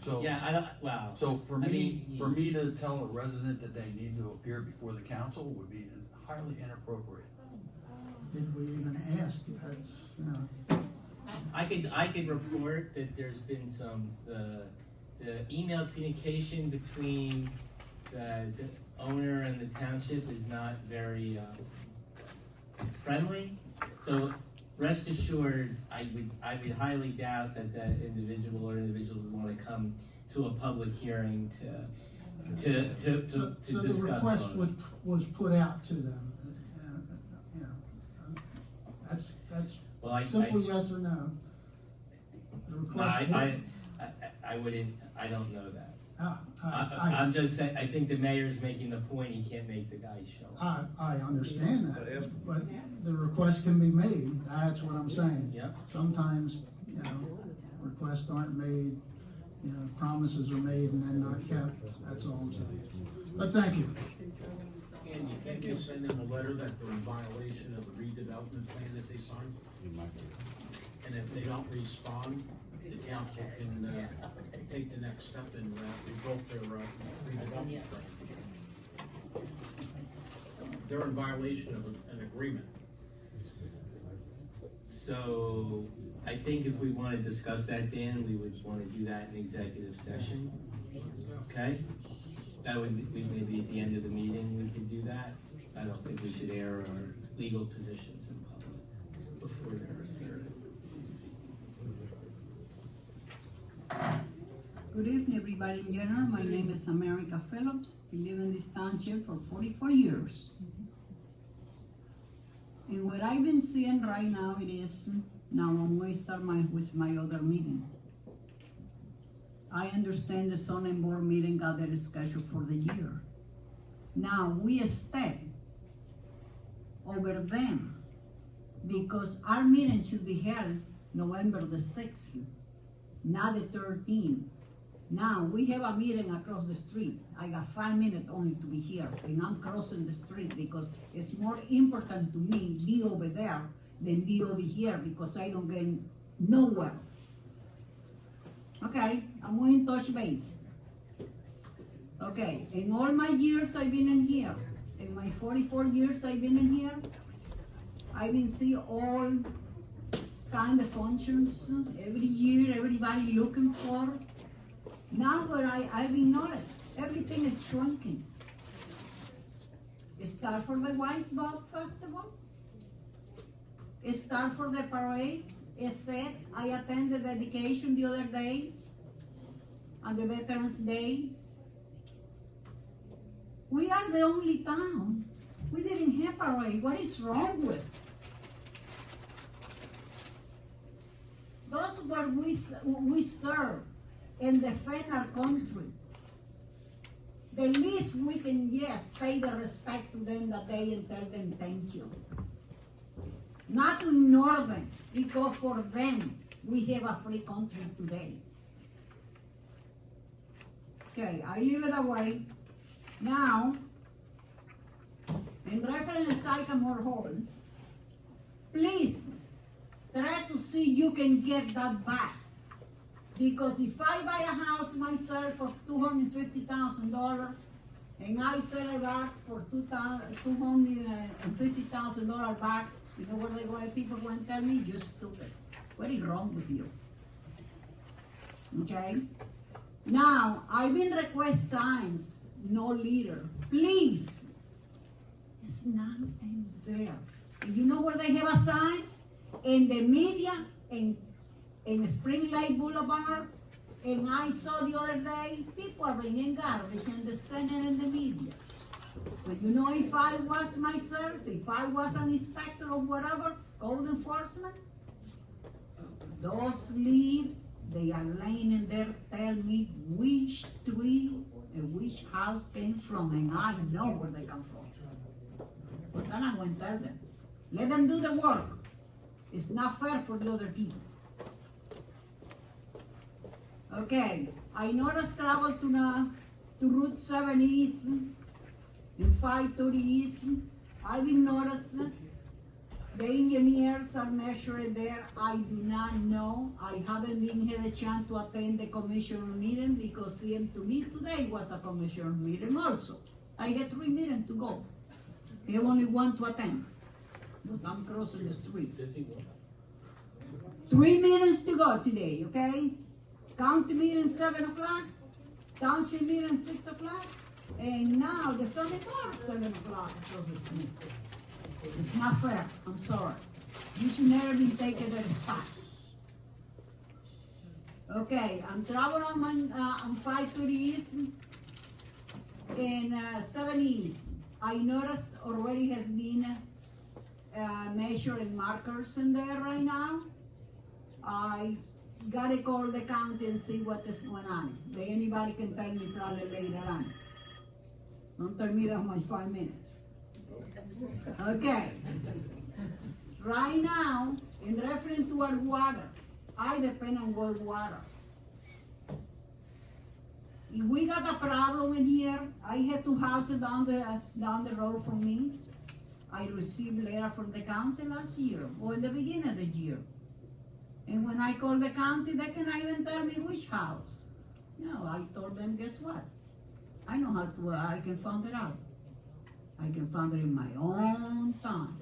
So, Yeah, I don't, wow. so for I me, mean, for me to tell a resident that they need to appear before the council would be highly inappropriate. Did we even ask? That's, I could report that there's been some, the email communication between the owner and the township is not very, friendly. So rest assured, I would highly doubt that individual or individuals would wanna come to a public hearing to So discuss the request those. was put out to them, that's Well, I simple yes or no. The request was- I wouldn't, I don't know that. I I'm just saying, I think the mayor's making the point, he can't make the guy show up. I understand that, but the request can be made, that's what I'm saying. Yeah. Sometimes, requests aren't made, promises are made and then not kept, that's all I'm saying. But thank you. And you can't just send them a letter that they're in violation of the redevelopment plan that they signed? And if they don't respond, the council can, take the next step and, revoke their, redevelopment plan. They're in violation of an agreement. So, I think if we wanna discuss that, Dan, we would wanna do that in executive session, okay? That would, maybe at the end of the meeting, we could do that. I don't think we should air our legal positions in public before they're asserted. Good evening, everybody in general. My name is America Phillips. We live in this township for 44 years. And what I've been seeing right now, it is, now I'm going to start with my other meeting. I understand the zoning board meeting got their schedule for the year. Now, we step over them because our meeting should be held November the 6th, not the 13th. Now, we have a meeting across the street. I got 5 minutes only to be here, and I'm crossing the street because it's more important to me be over there than be over here because I don't get nowhere. Okay, I'm going to touch base. Okay, in all my years I've been in here, in my 44 years I've been in here, I've been seeing all kind of functions every year, everybody looking for. Now what I've been noticed, everything is shrunken. It start for the Wise Dog Festival. It start for the parades. It said, I attended dedication the other day on the Veterans Day. We are the only town. We didn't have parade. What is wrong with? Those where we serve and defend our country. The least we can, yes, pay the respect to them that day and tell them thank you. Not to ignore them, because for them, we have a free country today. Okay, I leave it away. Now, in reference to Sycamore Hall, please try to see you can get that back. Because if I buy a house myself for $250,000 and I sell it back for $250,000 back, you know what people going to tell me? You're stupid. What is wrong with you? Okay? Now, I've been request signs, no leader. Please, it's not in there. You know where they have a sign? In the media, in Spring Lake Boulevard, and I saw the other day, people are bringing garbage in the Senate and the media. But you know, if I was myself, if I was an inspector or whatever, code enforcement, those leaves, they are laying in there, tell me which tree and which house came from, and I know where they come from. But then I'm going to tell them, let them do the work. It's not fair for the other people. Okay, I noticed travel to Route 7 East and 530 East. I've been noticing the engineers are measuring there. I do not know. I haven't been had a chance to attend the commissioner meeting because to me today was a commissioner meeting also. I had 3 meetings to go. I have only 1 to attend. But I'm crossing the street. 3 meetings to go today, okay? County meeting 7 o'clock, township meeting 6 o'clock, and now the Sunday bar 7 o'clock across the street. It's not fair, I'm sorry. You should never be taken that spot. Okay, I'm traveling on 530 East and 7 East. I noticed already has been measuring markers in there right now. I gotta call the county and see what is going on. Anybody can tell me probably later on. Don't tell me that my 5 minutes. Okay. Right now, in reference to our water, I depend on world water. If we got a problem in here, I had 2 houses down the road from me. I received a letter from the county last year, or in the beginning of the year. And when I called the county, they cannot even tell me which house. No, I told them, guess what? I know how to, I can find it out. I can find it in my own time.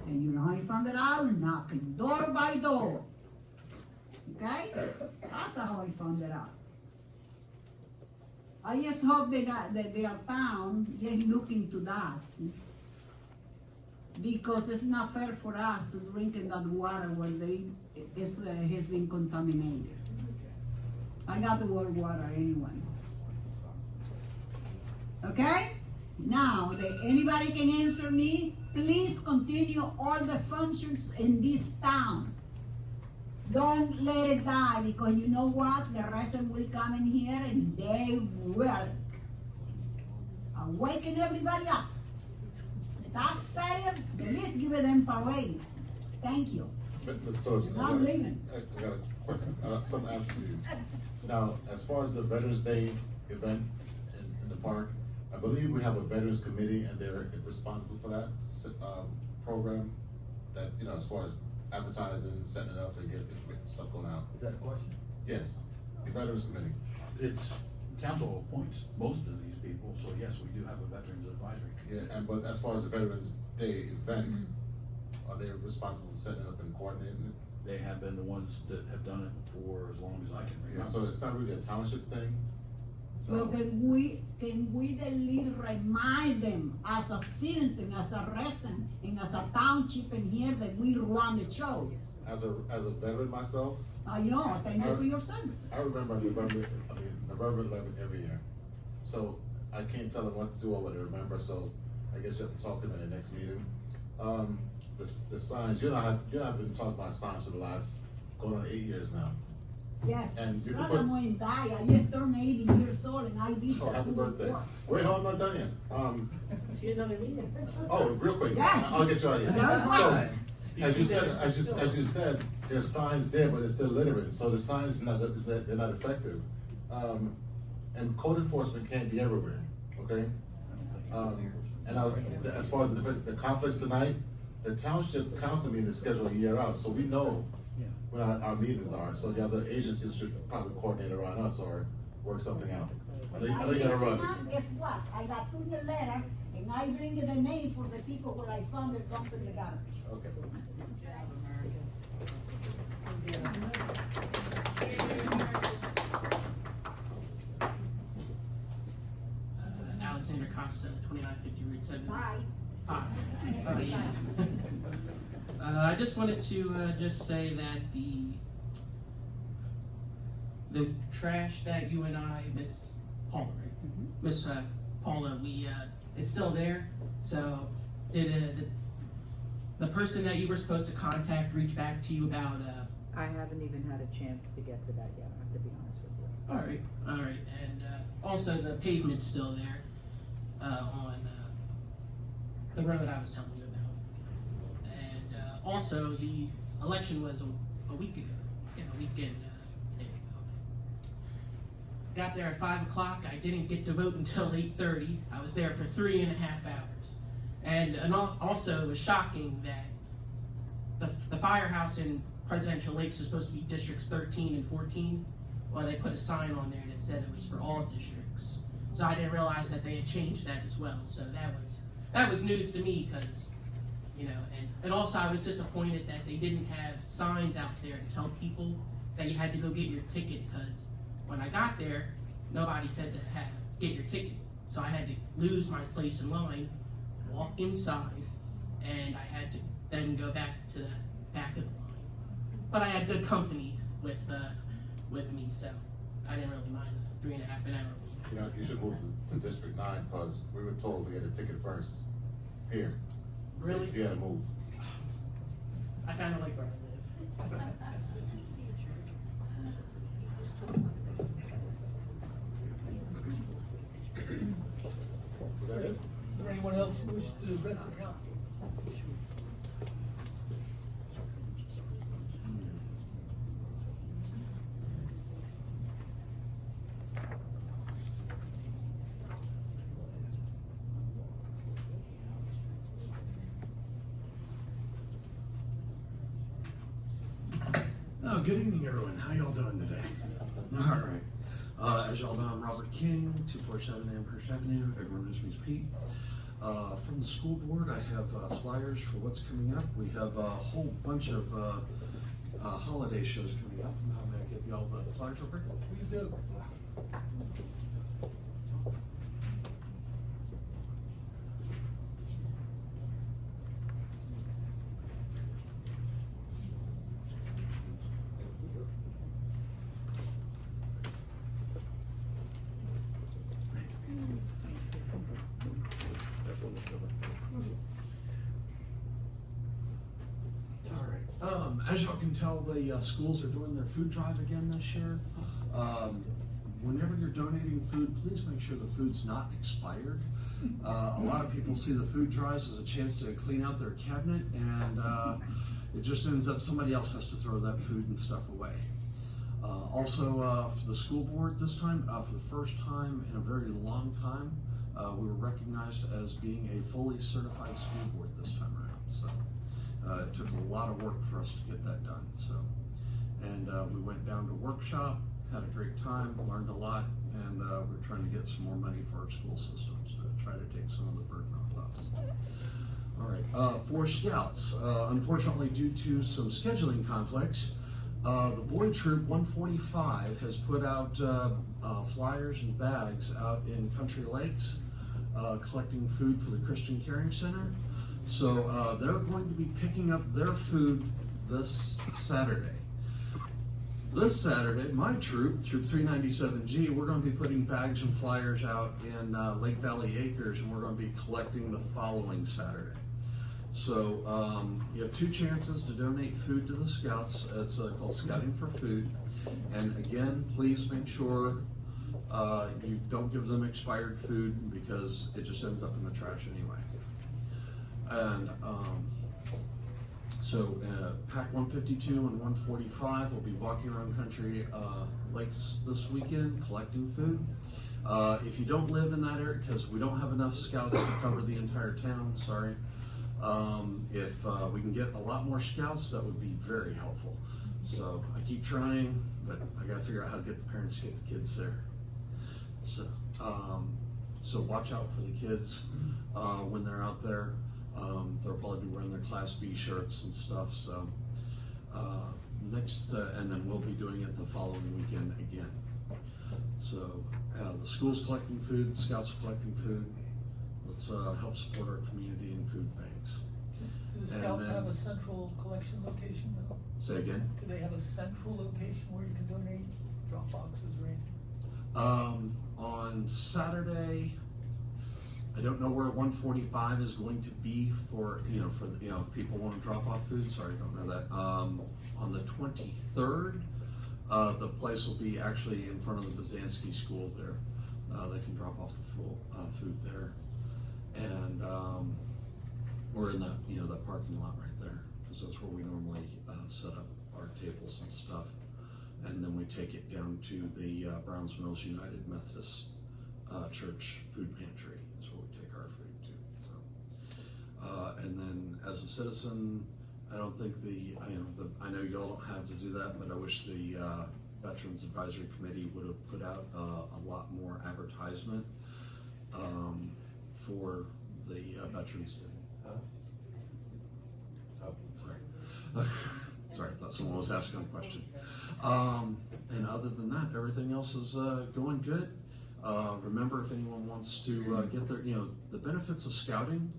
And you know how I found it out? Knocking door by door. Okay? That's how I found it out. I just hope that their town just look into that, see? Because it's not fair for us to drink in that water where has been contaminated. I got the world water anyway. Okay? Now, anybody can answer me? Please continue all the functions in this town. Don't let it die, because you know what? The resident will come in here and they will awaken everybody up. Taxpayer, at least give them parades. Thank you. Ms. Phillips, I'm leaving. I got a question, something to ask you. Now, as far as the Veterans Day event in the park, I believe we have a Veterans Committee and they're responsible for that program, that, you know, as far as advertising, setting it up, and getting stuff going out. Is that a question? Yes, the Veterans Committee. It's, council appoints most of these people, so yes, we do have a Veterans Advisory Committee. Yeah, but as far as the Veterans Day event, are they responsible for setting it up and coordinating it? They have been the ones that have done it for as long as I can Yeah, remember. so it's not really a township thing? So- Well, can we at least remind them as a citizen, as a resident, and as a township in here that we run the show? As a veteran myself, I know, thank you for your service. I remember November 11th every year. So I can't tell them what to do or what to remember, so I guess you have to talk to them in the next meeting. The signs, you know, I've been talking about signs for the last, going on 8 years now. Yes, And you can not put- I'm going to die, I just turned 80 years old and I did Oh, that happy birthday. before. Wait, hold on, I'm not done yet. She has another meeting. Oh, real quick, Yes. I'll get you out of here. Very So, well. as you said, there's signs there, but it's still littering, so the signs they're not effective. And code enforcement can't be everywhere, okay? And as far as the conflicts tonight, the township council meeting is scheduled a year out, so we know when our meetings are, so the other agencies should probably coordinate around us or work something out. I know you gotta run. Guess what, I got 2 new letters and I bring the name for the people where I found their dump in the garbage. Okay. Alexander Costa, 2950 Route 7. Bye. Hi. I just wanted to just say that the trash that you and I, Miss Paula, right? Miss Paula, it's still there. So did the person that you were supposed to contact reach back to you about? I haven't even had a chance to get to that yet, I have to be honest with you. All right, and also the pavement's still there on the road I was telling you about. And also the election was a week ago, a weekend. There you go. Got there at 5 o'clock. I didn't get to vote until 8:30. I was there for 3.5 hours, and also it was shocking that the firehouse in Presidential Lakes is supposed to be districts 13 and 14. Well, they put a sign on there that said it was for all districts. So I didn't realize that they had changed that as well. So that was news to me because, and also I was disappointed that they didn't have signs out there to tell people that you had to go get your ticket, because when I got there, nobody said to get your ticket. So I had to lose my place in line, walk inside, and I had to then go back to the back of the line. But I had good company with me, so I didn't really mind the 3.5 hour. You should move to District 9, because we were told to get a ticket first here. Really? So you had to move. I kind of like where I live. Is that it? Is there anyone else who wishes to address the council? Oh, good evening, everyone. How y'all doing today? All right. As y'all know, I'm Robert King, 247 Amherst Avenue, everyone knows me as Pete. From the school board, I have flyers for what's coming up. We have a whole bunch of holiday shows coming up. I'm going to give y'all the flyers over. Please do. As y'all can tell, the schools are doing their food drive again this year. Whenever you're donating food, please make sure the food's not expired. A lot of people see the food drives as a chance to clean out their cabinet, and it just ends up somebody else has to throw that food and stuff away. Also, for the school board this time, for the first time in a very long time, we were recognized as being a fully certified school board this time around. So. It took a lot of work for us to get that done. So, and we went down to workshop, had a great time, learned a lot, and we're trying to get some more money for our school systems to try to take some of the burden off us. All right, for scouts, unfortunately due to some scheduling conflicts, the boy troop 145 has put out flyers and bags out in Country Lakes, collecting food for the Christian Caring Center. So they're going to be picking up their food this Saturday. This Saturday, my troop, Troop 397G, we're going to be putting bags and flyers out in Lake Valley Acres, and we're going to be collecting the following Saturday. So you have 2 chances to donate food to the Scouts. It's called Scouting for Food. And again, please make sure you don't give them expired food because it just ends up in the trash anyway. And so PAC 152 and 145 will be walking around country lakes this weekend collecting food. If you don't live in that area, because we don't have enough scouts to cover the entire town, sorry. If we can get a lot more scouts, that would be very helpful. So I keep trying, but I gotta figure out how to get the parents to get the kids there. So watch out for the kids when they're out there. They'll probably be wearing their Class B shirts and stuff. So and then we'll be doing it the following weekend again. So the school's collecting food, the scouts are collecting food. Let's help support our community and food banks. Do the scouts have a central collection location though? Say again? Do they have a central location where you can donate drop boxes or anything? On Saturday, I don't know where 145 is going to be for, if people want to drop off food, sorry, I don't know that. On the 23rd, the place will be actually in front of the Bazansky School there. They can drop off the food there. And we're in that parking lot right there, because that's where we normally set up our tables and stuff. And then we take it down to the Browns Mills United Methodist Church food pantry is where we take our food to. So, and then as a citizen, I don't think I know y'all don't have to do that, but I wish the Veterans Advisory Committee would have put out a lot more advertisement for the Veterans Day. Sorry. Sorry, I thought someone was asking a question. And other than that, everything else is going good. Remember, if anyone wants to get the benefits of scouting,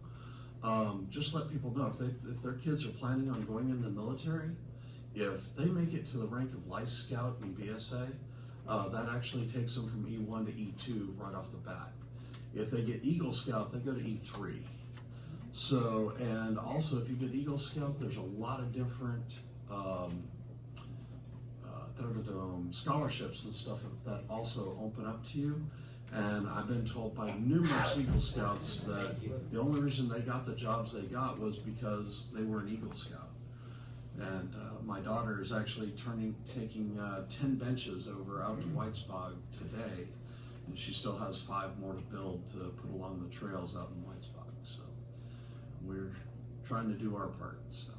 just let people know if their kids are planning on going in the military, if they make it to the rank of Life Scout and BSA, that actually takes them from E1 to E2 right off the bat. If they get Eagle Scout, they go to E3. So, and also if you get Eagle Scout, there's a lot of different scholarships and stuff that also open up to you. And I've been told by numerous Eagle Scouts that the only reason they got the jobs they got was because they were an Eagle Scout. And my daughter is actually taking 10 benches over out to Whitesbog today, and she still has 5 more to build to put along the trails out in Whitesbog. So we're trying to do our part. So,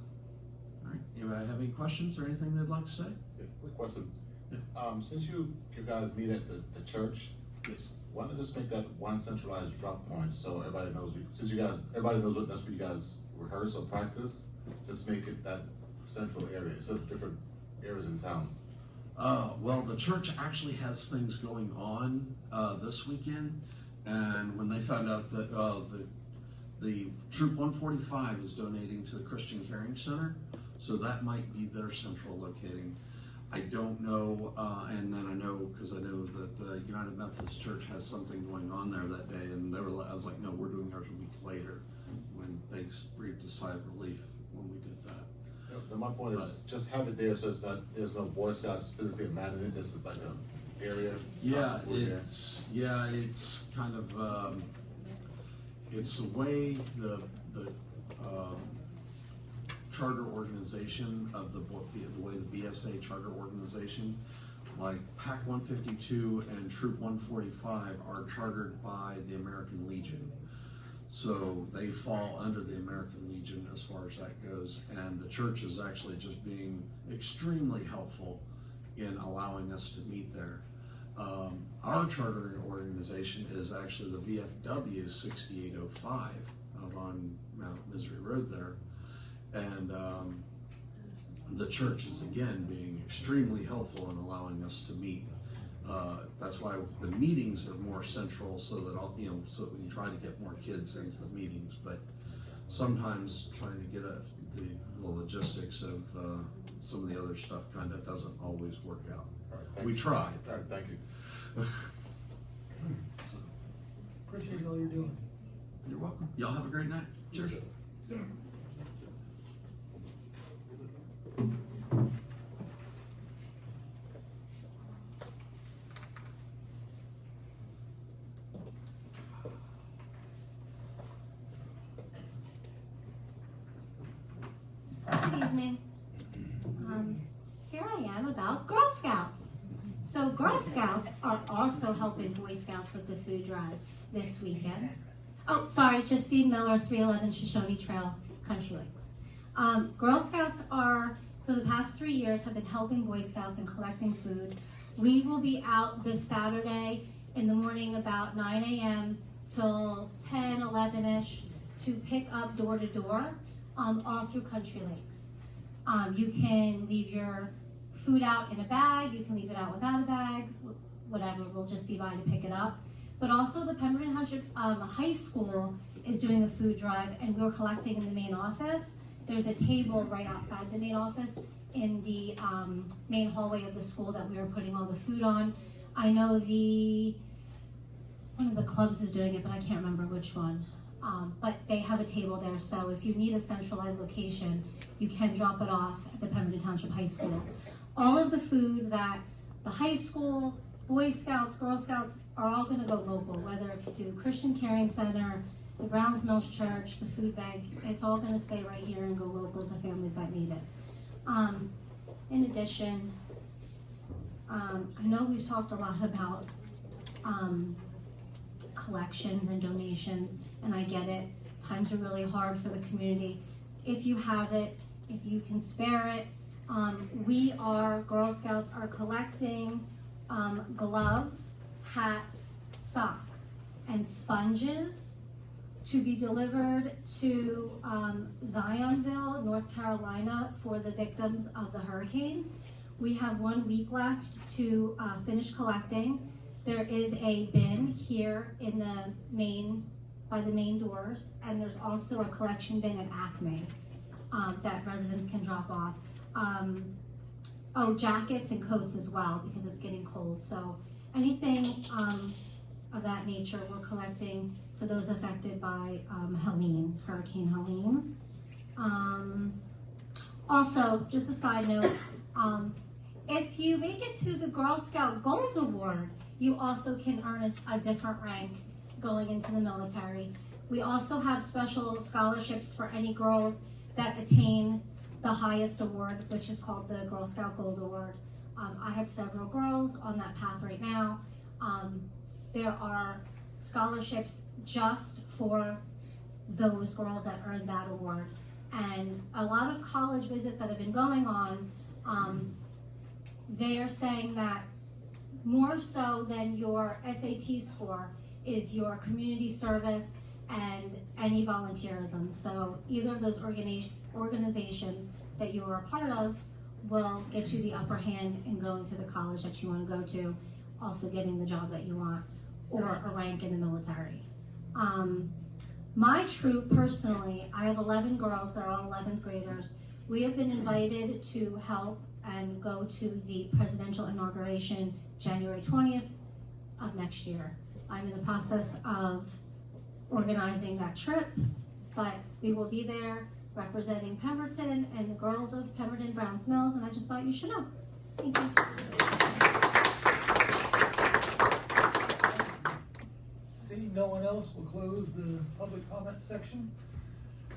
all right. Anybody have any questions or anything they'd like to say? Yeah, quick question. Yeah. Since you guys meet at the church, Yes. why not just make that one centralized drop point so everybody knows? Everybody knows that's where you guys rehearse or practice. Just make it that central area instead of different areas in town. Well, the church actually has things going on this weekend, and when they found out that the Troop 145 is donating to the Christian Caring Center, so that might be their central locating. I don't know, and then I know, because I know that the United Methodist Church has something going on there that day, and I was like, no, we're doing ours a week later, when they breathed a sigh of relief when we did that. Yeah, my point is just have it there so it's not, there's no Boy Scouts physically managing it. This is like an area. Yeah, it's kind of it's the way the charter organization of the way the BSA charter organization, like PAC 152 and Troop 145 are chartered by the American Legion. So they fall under the American Legion as far as that goes, and the church is actually just being extremely helpful in allowing us to meet there. Our charter organization is actually the VFW 6805 out on Mount Misery Road there, and the church is again being extremely helpful in allowing us to meet. That's why the meetings are more central, so that so that we can try to get more kids into the meetings. But sometimes trying to get the logistics of some of the other stuff kind of doesn't always work out. All right, We try. All right, thank you. Appreciate all you're doing. You're welcome. Y'all have a great night. Cheers. time about Girl Scouts. So Girl Scouts are also helping Boy Scouts with the food drive this weekend. Oh, sorry, Justine Miller, 311 Shoshone Trail, Country Lakes. Girl Scouts are, for the past 3 years, have been helping Boy Scouts in collecting food. We will be out this Saturday in the morning about 9 a.m. till 10, 11-ish to pick up door to door all through Country Lakes. You can leave your food out in a bag, you can leave it out without a bag, whatever, we'll just be by to pick it up. But also the Pemberton Township High School is doing a food drive, and we're collecting in the main office. There's a table right outside the main office in the main hallway of the school that we are putting all the food on. I know one of the clubs is doing it, but I can't remember which one. But they have a table there, so if you need a centralized location, you can drop it off at the Pemberton Township High School. All of the food that the high school, Boy Scouts, Girl Scouts are all gonna go local, whether it's to Christian Caring Center, the Browns Mills Church, the food bank, it's all gonna stay right here and go local to families that need it. In addition, I know we've talked a lot about collections and donations, and I get it. Times are really hard for the community. If you have it, if you can spare it, we are, Girl Scouts are collecting gloves, hats, socks, and sponges to be delivered to Zionville, North Carolina for the victims of the hurricane. We have 1 week left to finish collecting. There is a bin here in the by the main doors, and there's also a collection bin at Acme that residents can drop off. Jackets and coats as well, because it's getting cold. So anything of that nature we're collecting for those affected by Hurricane Helene. Also, just a side note, if you make it to the Girl Scout Gold Award, you also can earn a different rank going into the military. We also have special scholarships for any girls that attain the highest award, which is called the Girl Scout Gold Award. I have several girls on that path right now. There are scholarships just for those girls that earned that award. And a lot of college visits that have been going on, they are saying that more so than your SAT score is your community service and any volunteerism. So either of those organizations that you are a part of will get you the upper hand in going to the college that you want to go to, also getting the job that you want, or a rank in the military. My troop, personally, I have 11 girls, they're all 11th graders. We have been invited to help and go to the presidential inauguration January 20th of next year. I'm in the process of organizing that trip, but we will be there representing Pemberton and the girls of Pemberton Browns Mills, and I just thought you should know. Thank you. Seeing no one else, we'll close the public comment section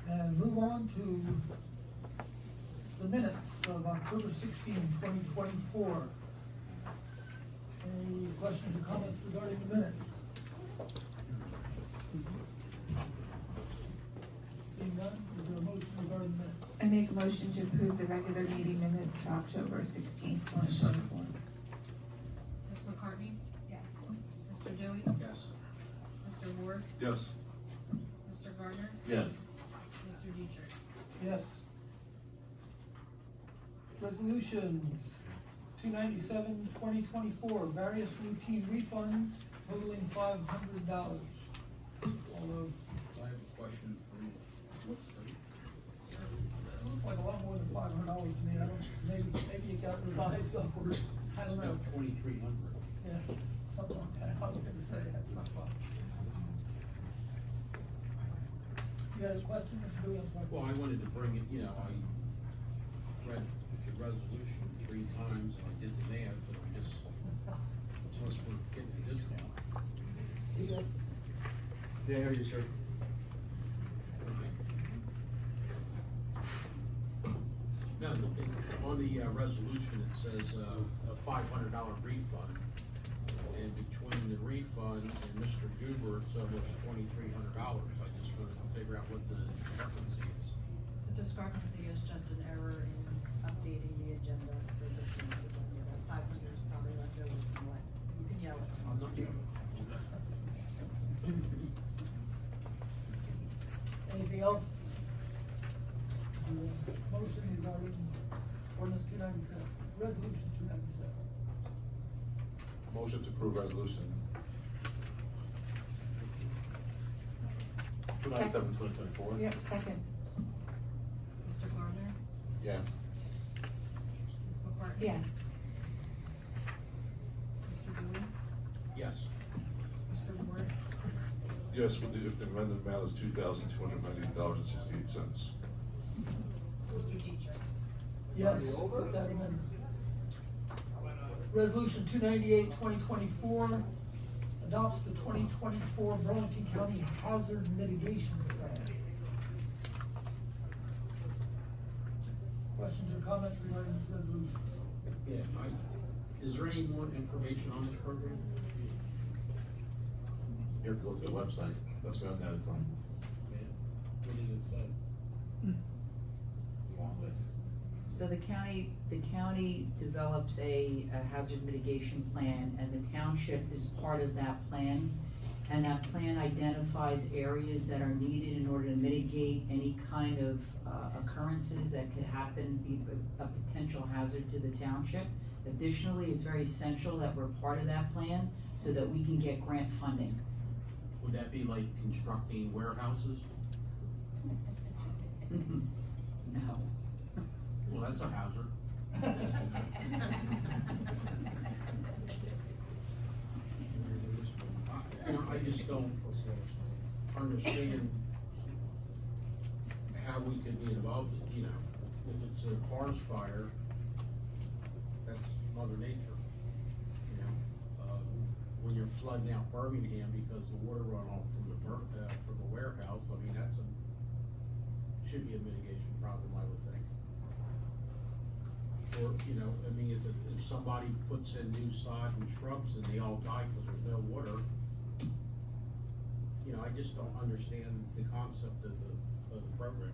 and move on to the minutes of October 16, 2024. Any questions or comments regarding the minutes? Seeing none, is there a motion regarding the minutes? I make a motion to approve the regular meeting minutes for October 16th, 2024. Ms. McCartney? Yes. Mr. Dewey? Yes. Mr. Ward? Yes. Mr. Gardner? Yes. Mr. Dietrich? Yes. Resolutions 297, 2024, various routine refunds totaling $500. Although, I have a question for you. it looks like a lot more than $500 to me. I don't, maybe it got revised upward. I don't know. 2,300. Yeah, something like that. I was gonna say, that's not fun. You got a question, Mr. Dewey? I'm sorry. Well, I wanted to bring it, I read the resolution 3 times, and I did the math, and I just, unless we're getting a discount. You good? Yeah, I hear you, sir. No, on the resolution, resolution, it says, a $500 refund. And between the refund and Mr. Goober, it's almost $2,300. I just wanted to figure out what the discrepancy is. The discrepancy is just an error in updating the agenda for this month's agenda. That 500 is probably left over from what, you can yell at me. I'm not doing Anything else? Motion regarding ordinance 297, resolution 297. Motion to approve resolution 297, 2024. Yep, second. Mr. Gardner, Yes. Ms. McCartney? Yes. Mr. Dewey? Yes. Mr. Ward? Yes, with the amended amount is $2,298.68. Mr. Dietrich? Yes, with that amendment. Resolution 298, 2024 adopts the 2024 Burlington County Hazard Mitigation Plan. Questions or comments regarding this resolution? Yeah, is there any more information on this program? You have to go to the website. That's where I got it from. What did it say? Long list. So the county develops a hazard mitigation plan, and the township is part of that plan. And that plan identifies areas that are needed in order to mitigate any kind of occurrences that could happen, be a potential hazard to the township. Additionally, it's very essential that we're part of that plan so that we can get grant funding. Would that be like constructing warehouses? No. Well, that's a hazard. You know, I just don't understand how we could be involved, you know, if it's a forest fire, that's Mother Nature, you know? When you're flooding out Birmingham because the water runoff from the warehouse, I mean, should be a mitigation problem, I would think. Or, you know, I mean, if somebody puts in new sod and shrubs and they all die because there's no water, you know, I just don't understand the concept of the program.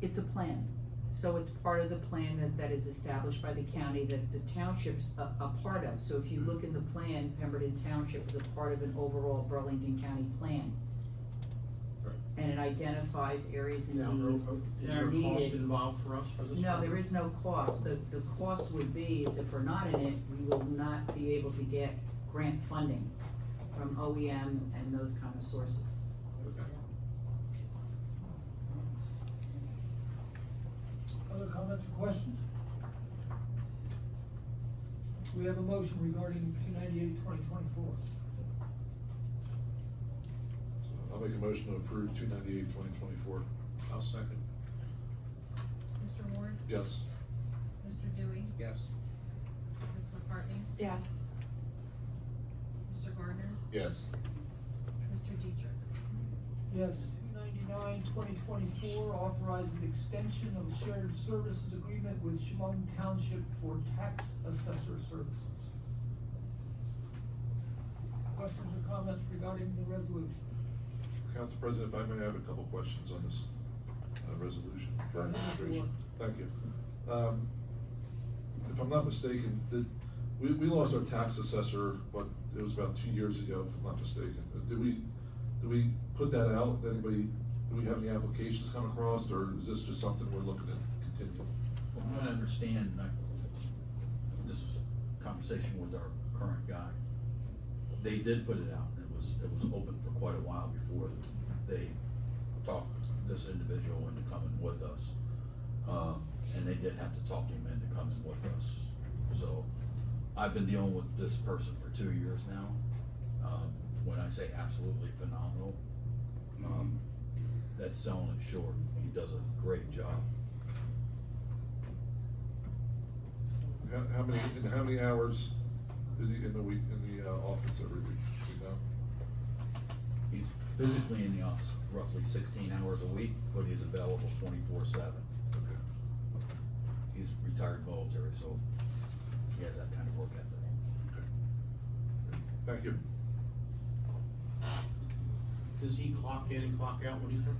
It's a plan. So it's part of the plan that is established by the county that the township's a part of. So if you look in the plan, Pemberton Township is a part of an overall Burlington County plan. And it identifies areas in Now, need is that there are a cost needed. involved for us for this? No, program? there is no cost. The cost would be is if we're not in it, we will not be able to get grant funding from OEM and those kind of sources. Okay. Other comments or questions? We have a motion regarding 298, 2024. I'll make a motion to approve 298, 2024. I'll second. Mr. Ward? Yes. Mr. Dewey? Yes. Ms. McCartney? Yes. Mr. Gardner? Yes. Mr. Dietrich? Yes. 299, 2024 authorizes extension of shared services agreement with Chemung Township for tax assessor services. Questions or comments regarding the resolution? Council President, if I may, I have a couple questions on this resolution for administration. Thank you. If I'm not mistaken, we lost our tax assessor, but it was about 2 years ago, if I'm not mistaken. Did we put that out? Do we have any applications come across, or is this just something we're looking at continue? From what I understand, this conversation with our current guy, they did put it out. It was open for quite a while before they talked this individual into coming with us. And they did have to talk him into coming with us. So I've been dealing with this person for 2 years now. When I say absolutely phenomenal, that's selling it short. He does a great job. How many hours is he in the week, in the office every week, you know? He's physically in the office roughly 16 hours a week, but he's available 24/7. Okay. He's retired military, so he has that kind of work ethic. Thank you. Does he clock in and clock out when he's there?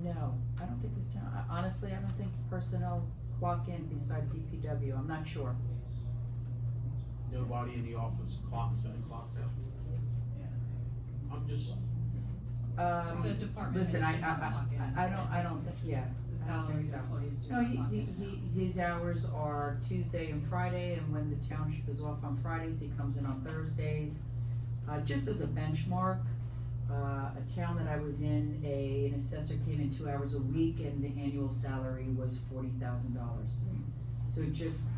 No, I don't think this town, honestly, I don't think personnel clock in beside DPW, I'm not sure. Nobody in the office clocks in and clocks out? I'm just, The department Listen, heads do not clock in. I don't think, yeah. The I don't think salaried so. employees do No, not clock in. his hours are Tuesday and Friday, and when the township is off on Fridays, he comes in on Thursdays. Just as a benchmark, a town that I was in, an assessor came in 2 hours a week, and the annual salary was $40,000. So just,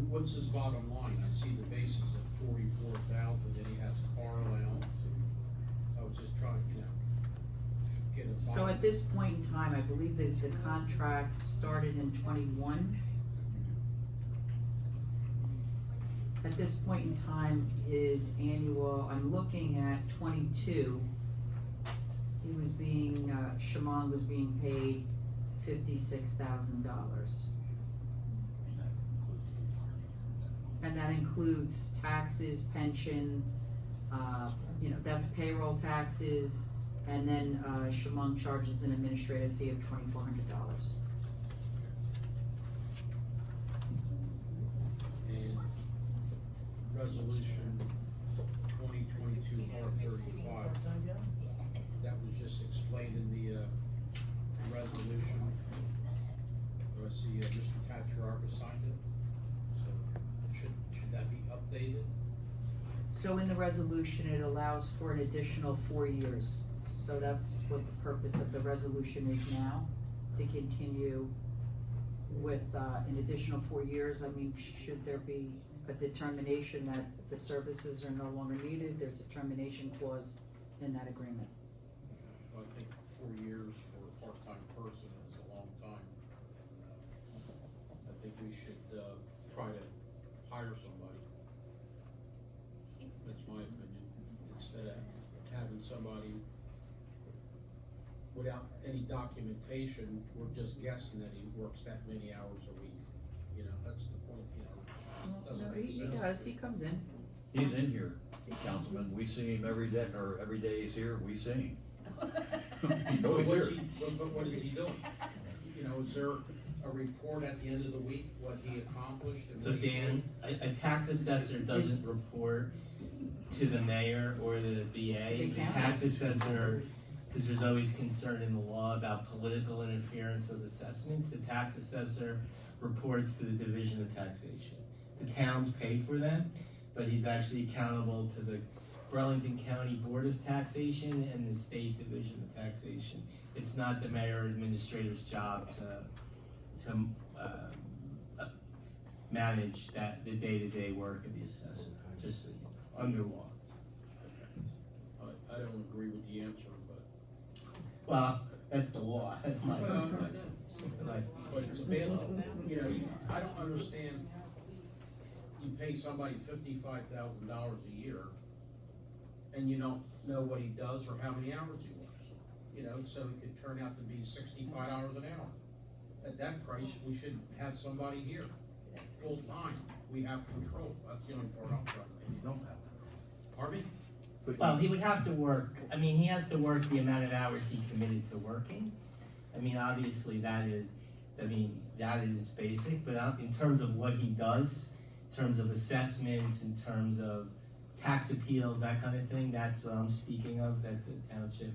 what's his bottom line? I see the base is at 44,000, then he has car allowance. I was just trying, get a. so at this point in time, I believe that the contract started in '21. At this point in time, his annual, I'm looking at '22, he was being, Shimon was being paid $56,000. And that includes taxes, pension, that's payroll taxes, and then, Shimon charges an administrative fee of $2,400. And resolution 2022-R35, that was just explained in the resolution. I see Mr. Patriarca signed it, so should that be updated? So in the resolution, it allows for an additional 4 years. So that's what the purpose of the resolution is now, to continue with, an additional 4 years. I mean, should there be a determination that the services are no longer needed, there's a termination clause in that agreement. I think 4 years for a part-time person is a long time. I think we should, try to hire somebody. That's my opinion, instead of having somebody without any documentation, we're just guessing that he works that many hours a week. That's the point, doesn't No, make he sense. does, he comes in. He's in here, Councilman, we see him every day, or every day he's here, we see him. He's But always what's here. but what is he doing? Is there a report at the end of the week, what he accomplished? And So what he Dan, a tax assessor doesn't report to the mayor or the VA. They The can't. tax assessor, because there's always concern in the law about political interference with assessments, the tax assessor reports to the Division of Taxation. The towns pay for them, but he's actually accountable to the Burlington County Board of Taxation and the State Division of Taxation. It's not the mayor or administrator's job to manage the day-to-day work of the assessor, just so you know, under law. I don't agree with the answer, but. Well, that's the law. That's my- Well, I know. But it's a bad, I don't understand, you pay somebody $55,000 a year, and you don't know what he does or how many hours he works. So it could turn out to be $65 an hour. At that price, we should have somebody here, full-time, we have control, that's the only part I'm trying to make. You don't have that. Pardon me? Well, he would have to work, he has to work the amount of hours he committed to working. Obviously, that is basic, but in terms of what he does, in terms of assessments, in terms of tax appeals, that kind of thing, that's what I'm speaking of, that the township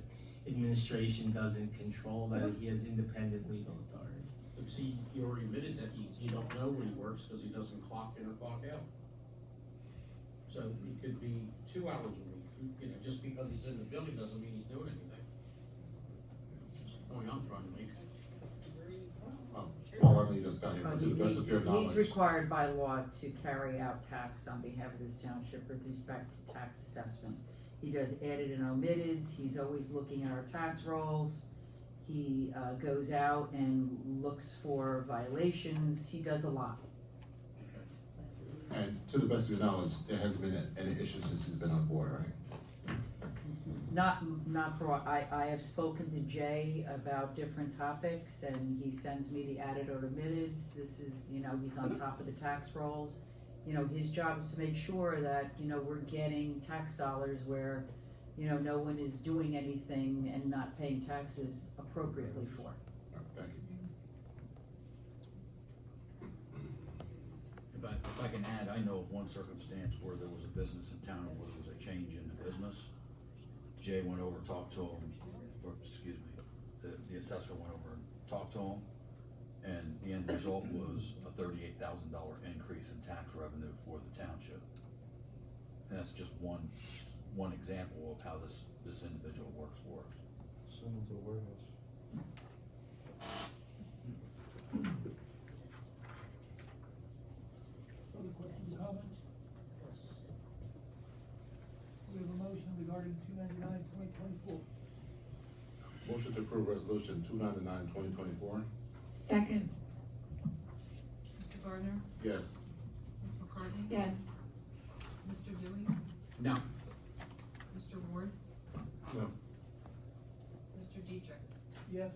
administration doesn't control, that he has independent legal authority. But see, you already admitted that you don't know where he works because he doesn't clock in or clock out. So it could be 2 hours a week, just because he's in the building doesn't mean he's doing anything. That's the point I'm trying to make. Paul, I know you just got here, but to the best of your He's knowledge. required by law to carry out tasks on behalf of this township with respect to tax assessment. He does added and omitted, he's always looking at our tax rolls, he goes out and looks for violations, he does a lot. And to the best of your knowledge, there hasn't been any issues since he's been on board, right? Not for, I have spoken to Jay about different topics, and he sends me the added or omitted. This is, he's on top of the tax rolls. His job is to make sure that, we're getting tax dollars where, no one is doing anything and not paying taxes appropriately for. Thank you. If I can add, I know of one circumstance where there was a business in town where there was a change in the business. Jay went over, talked to him, or excuse me, the assessor went over and talked to him, and the end result was a $38,000 increase in tax revenue for the township. And that's just one example of how this individual works for us. Send them to a warehouse. Further questions, comments? We have a motion regarding 299/2024. Motion to approve resolution 299/2024. Second. Mr. Gardner? Yes. Ms. McCartney? Yes. Mr. Dewey? No. Mr. Ward? No. Mr. Dietrich? Yes.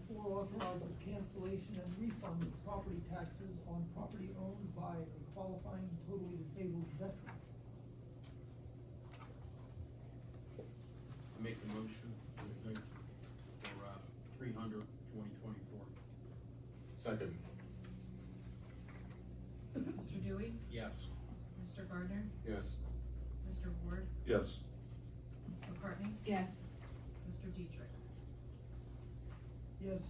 24 authorizes cancellation and refund of property taxes on property owned by a qualifying totally disabled veteran. I make the motion for 300/2024. Second. Mr. Dewey? Yes. Mr. Gardner? Yes. Mr. Ward? Yes. Ms. McCartney? Yes. Mr. Dietrich? Yes.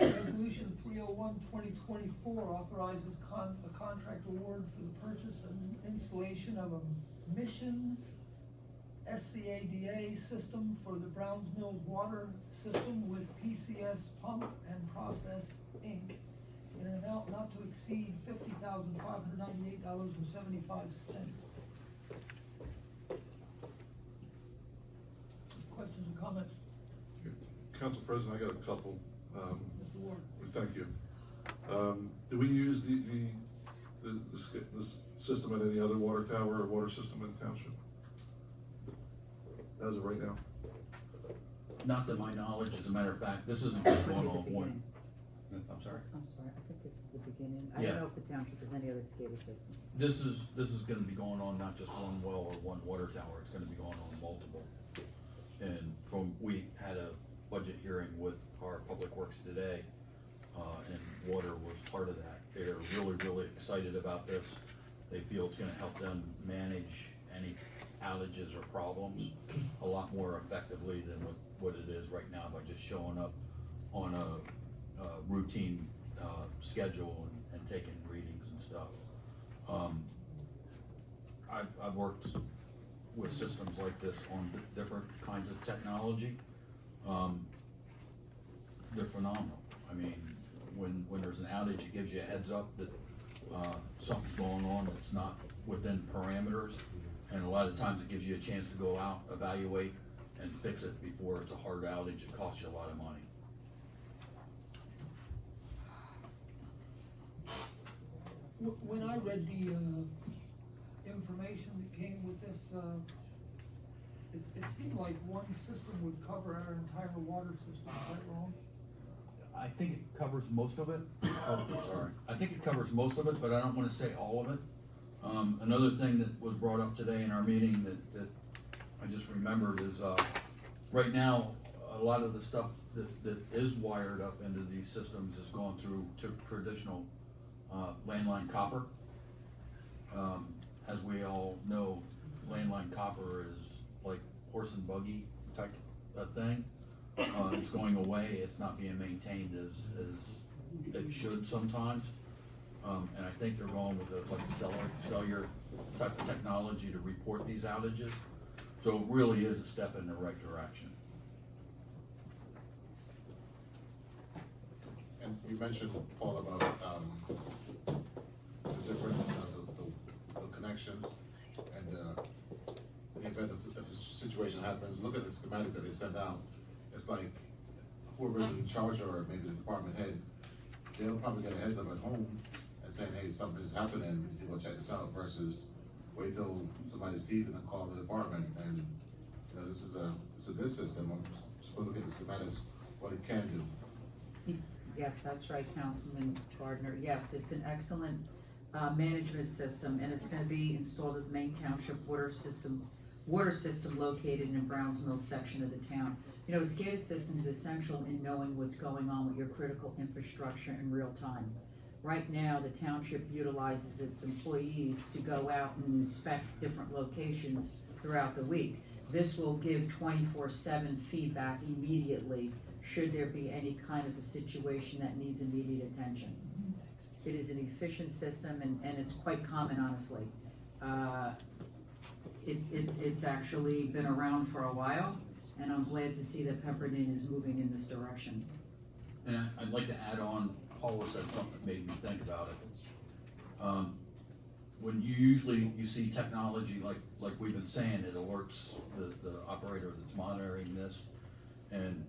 Resolution 301/2024 authorizes a contract award for the purchase and installation of a Mission SCADA system for the Browns Mills water system with PCS Pump and Process, Inc. in an amount not to exceed $50,598.75. Questions or comments? Council President, I got a couple. Mr. Ward? Thank you. Do we use the system at any other water tower or water system in the township? As of right now? Not to my knowledge, as a matter of fact, this isn't just going on one. I'm sorry? I think this is the beginning. I Yeah. don't know if the township has any other SCADA systems. This is gonna be going on not just one well or one water tower, it's gonna be going on multiple. And we had a budget hearing with our public works today, and water was part of that. They're really, really excited about this. They feel it's gonna help them manage any outages or problems a lot more effectively than what it is right now by just showing up on a routine, schedule and taking readings and stuff. I've worked with systems like this on different kinds of technology. They're phenomenal. I mean, when there's an outage, it gives you a heads up that, something's going on that's not within parameters. And a lot of times it gives you a chance to go out, evaluate, and fix it before it's a hard outage. It costs you a lot of money. When I read the, information that came with this, it seemed like one system would cover our entire water system, is that wrong? I think it covers most of it. Oh, sorry. I think it covers most of it, but I don't wanna say all of it. Another thing that was brought up today in our meeting that I just remembered is, right now, a lot of the stuff that is wired up into these systems is going through to traditional, landline copper. As we all know, landline copper is like horse and buggy type of thing. It's going away, it's not being maintained as it should sometimes. And I think they're going with like a cellular type of technology to report these outages. So it really is a step in the right direction. And you mentioned, Paul, about, the different, the connections, and, in the event if a situation happens, look at the schematic that they send out. It's like, whoever's in charge, or maybe the department head, they'll probably get a heads up at home and saying, hey, something's happening, you go check this out, versus wait till somebody sees it and call the department, and, you know, it's a good system. I'm just gonna look at the schematic as what it can do. Yes, that's right, Councilman Gardner. Yes, it's an excellent management system, and it's gonna be installed at the main township water system located in Browns Mills section of the town. You know, a SCADA system is essential in knowing what's going on with your critical infrastructure in real time. Right now, the township utilizes its employees to go out and inspect different locations throughout the week. This will give 24/7 feedback immediately should there be any kind of a situation that needs immediate attention. It is an efficient system, and it's quite common, honestly. It's actually been around for a while, and I'm glad to see that Pemberton is moving in this direction. And I'd like to add on, Paula said something that made me think about it. When you see technology like we've been saying, it alerts the operator that's monitoring this and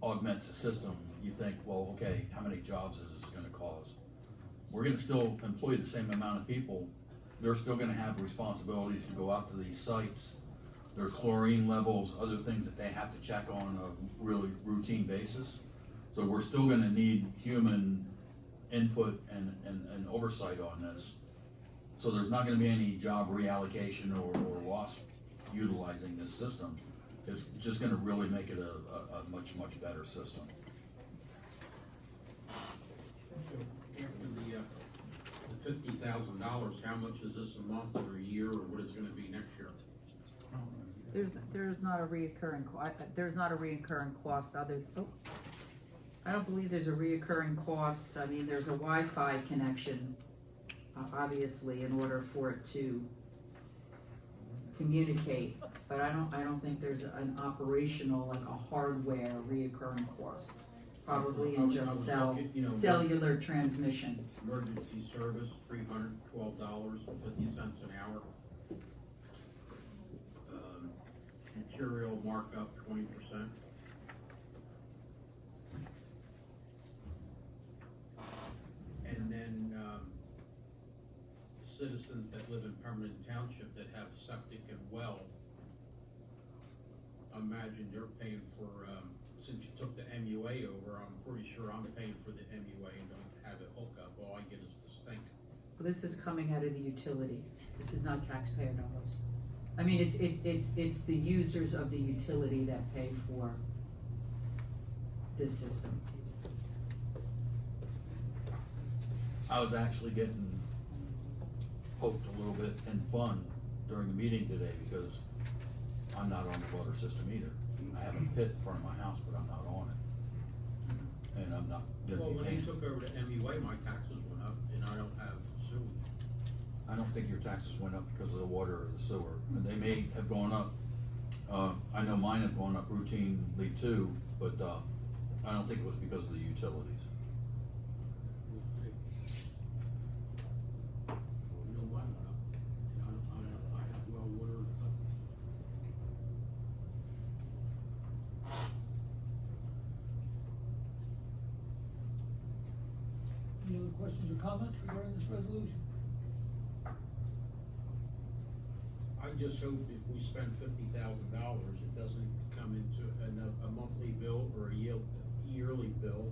augments the system, you think, well, okay, how many jobs is this gonna cause? We're gonna still employ the same amount of people. They're still gonna have responsibilities to go out to these sites. There's chlorine levels, other things that they have to check on a really routine basis. So we're still gonna need human input and oversight on this. So there's not gonna be any job reallocation or loss utilizing this system. It's just gonna really make it a much better system. So after the $50,000, how much is this a month or a year, or what is it gonna be next year? There's not a reoccurring, there's not a reoccurring cost I don't believe there's a reoccurring cost. I mean, there's a Wi-Fi connection, obviously, in order for it to communicate, but I don't think there's an operational, like a hardware reoccurring cost. Probably in just cellular transmission. Emergency service, $312.50 an hour. Material markup, 20%. And then, citizens that live in Pemberton Township that have septic and well, imagine they're paying for, since you took the MUA over, I'm pretty sure I'm paying for the MUA and don't have it hook up, all I get is the stink. Well, this is coming out of the utility. This is not taxpayer dollars. I mean, it's the users of the utility that pay for this system. I was actually getting poked a little bit in fun during the meeting today because I'm not on the water system either. I have a pit in front of my house, but I'm not on it. And I'm not gonna Well, be when paying. you took over the MUA, my taxes went up, and I don't have sewage. I don't think your taxes went up because of the water or the sewer. And they may have gone up, I know mine have gone up routinely too, but, I don't think it was because of the utilities. You know why not? I have well water and stuff. Any other questions or comments regarding this resolution? I just hope if we spend $50,000, it doesn't come into a monthly bill or a yearly bill.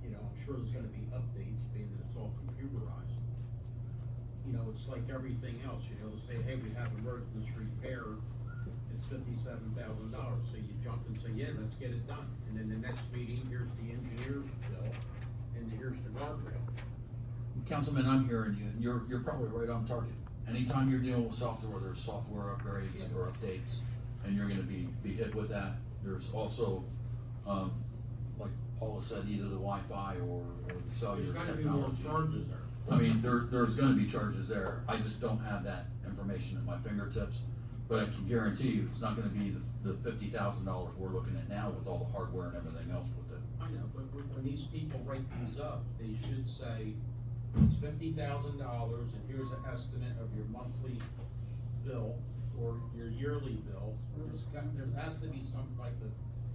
You know, I'm sure there's gonna be updates, being that it's all computerized. You know, it's like everything else, you know, say, hey, we have a road that's repaired, it's $57,000, so you jump and say, yeah, let's get it done. And then the next meeting, here's the engineer's bill, and here's the guardrail. Councilman, I'm hearing you, and you're probably right on target. Anytime you're dealing with software, there's software upgrades or updates, and you're gonna be hit with that. There's also, like Paula said, either the Wi-Fi or the cellular There's gonna be more technology. charges there. I mean, there's gonna be charges there. I just don't have that information at my fingertips. But I can guarantee you, it's not gonna be the $50,000 we're looking at now with all the hardware and everything else with it. I know, but when these people write these up, they should say, it's $50,000, and here's an estimate of your monthly bill or your yearly bill. There has to be some type of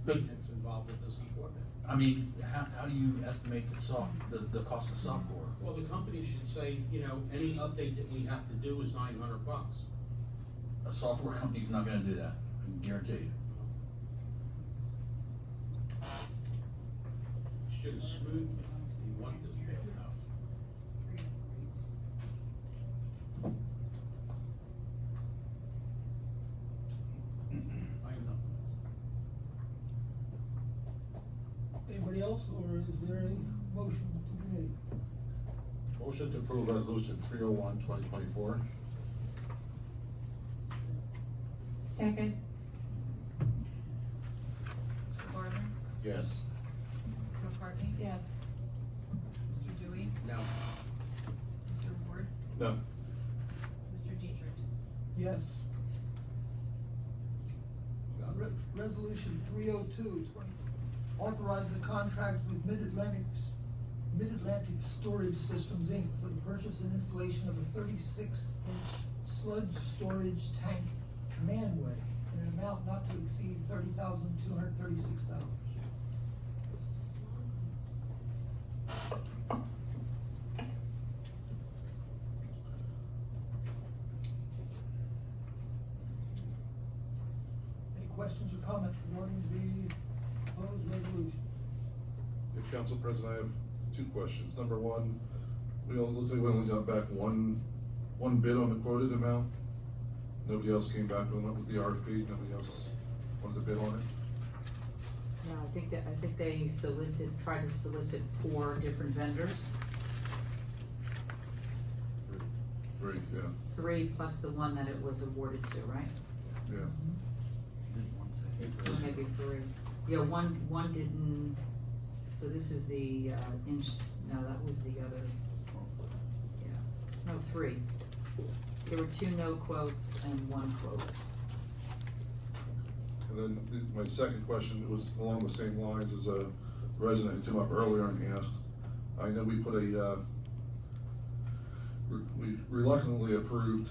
Good. that's involved with this equipment. I mean, how do you estimate the cost of software? Well, the company should say, you know, any update that we have to do is $900. A software company's not gonna do that, I can guarantee you. Should have smoothed it. You want this bad enough. Anybody else, or is there any motion to be made? Motion to approve resolution 301/2024. Second. Mr. Gardner? Yes. Ms. McCartney? Yes. Mr. Dewey? No. Mr. Ward? No. Mr. Dietrich? Yes. Resolution 302, authorize the contract with Mid-Atlantic Storage Systems, Inc. for the purchase and installation of a 36-inch sludge storage tank manway in an amount not to exceed $30,236. Any questions or comments regarding the proposed resolution? Yeah, Council President, I have two questions. Number one, looks like we only got back one bid on the quoted amount. Nobody else came back with the RFP, nobody else wanted to bid on it? No, I think they tried to solicit 4 different vendors, Three, yeah, 3 plus the one that it was awarded to, right? yeah. Or maybe 3. Yeah, one didn't, so this is the, inch, no, that was the other, yeah, no, 3. There were 2 no quotes and 1 quote. And then my second question was along the same lines as a resident who came up earlier and asked. I know we put we reluctantly approved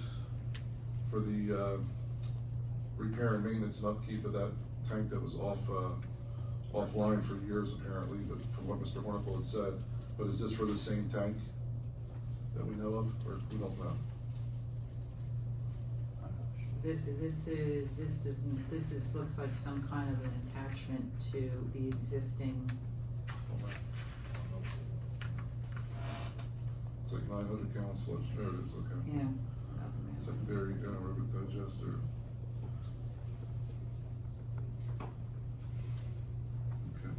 for the repair and maintenance and upkeep of that tank that was offline for years apparently, but from what Mr. Hornicle had said. But is this for the same tank that we know of, or we don't know? This looks like some kind of an attachment to the existing, It's like 900 gallon sludge, there it is, okay. yeah. Secondary anaerobic digester. Okay.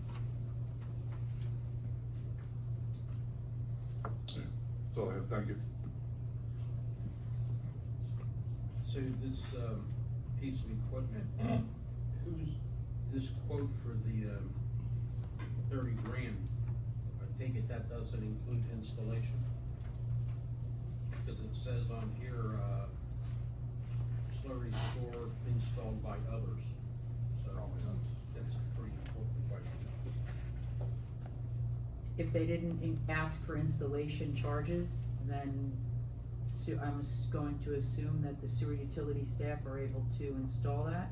Yeah, that's all I have, thank you. So this, piece of equipment, who's, this quote for the, 30 grand, I take it that doesn't include installation? Cause it says on here, slurry store installed by others, so that's a pretty important question. If they didn't ask for installation charges, then I'm going to assume that the sewer utility staff are able to install that.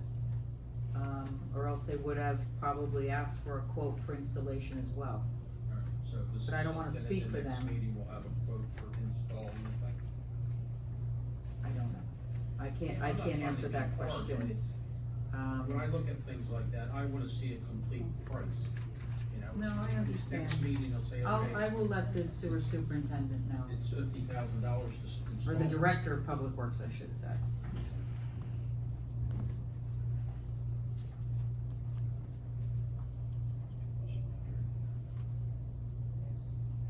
Or else they would have probably asked for a quote for installation as well. Alright, so this is But I don't wanna something speak at for the next them. meeting, we'll have a quote for installing the thing. I don't know. I I'm not can't trying answer to that be hard, but question. When I look at things like that, I wanna see a complete price, you know? No, I understand. Next meeting, I'll say, I okay, will let the sewer superintendent know, it's $50,000 to install. or the director of public works, I should say.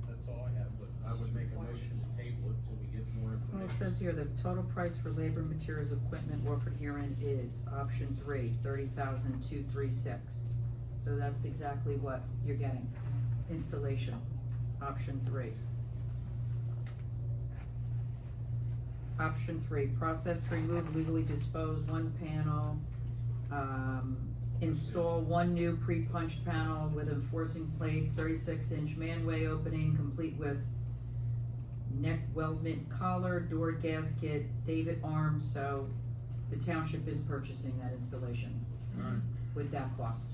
That's all I have, but I would make a motion to table it till we get more Well, it information. says here, the total price for labor, materials, equipment offered herein is option 3, $30,236. So that's exactly what you're getting, installation, option 3. Option 3, process to remove, legally dispose 1 panel, install 1 new pre-punched panel with enforcing plates, 36-inch manway opening, complete with neck weldment collar, door gasket, davit arm, so the township is purchasing that installation Alright. with that cost.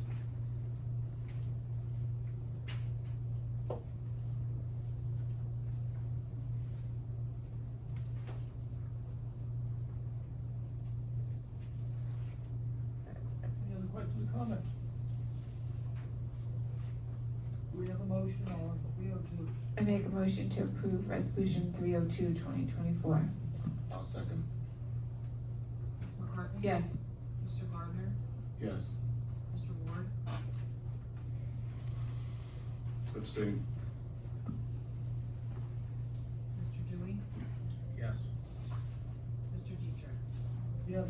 comments? We have a motion on 302. I make a motion to approve resolution 302, 2024. I'll second. Ms. McCartney? Yes. Mr. Gardner? Yes. Mr. Ward? Abstain. Mr. Dewey? Yes. Mr. Dietrich? Yes.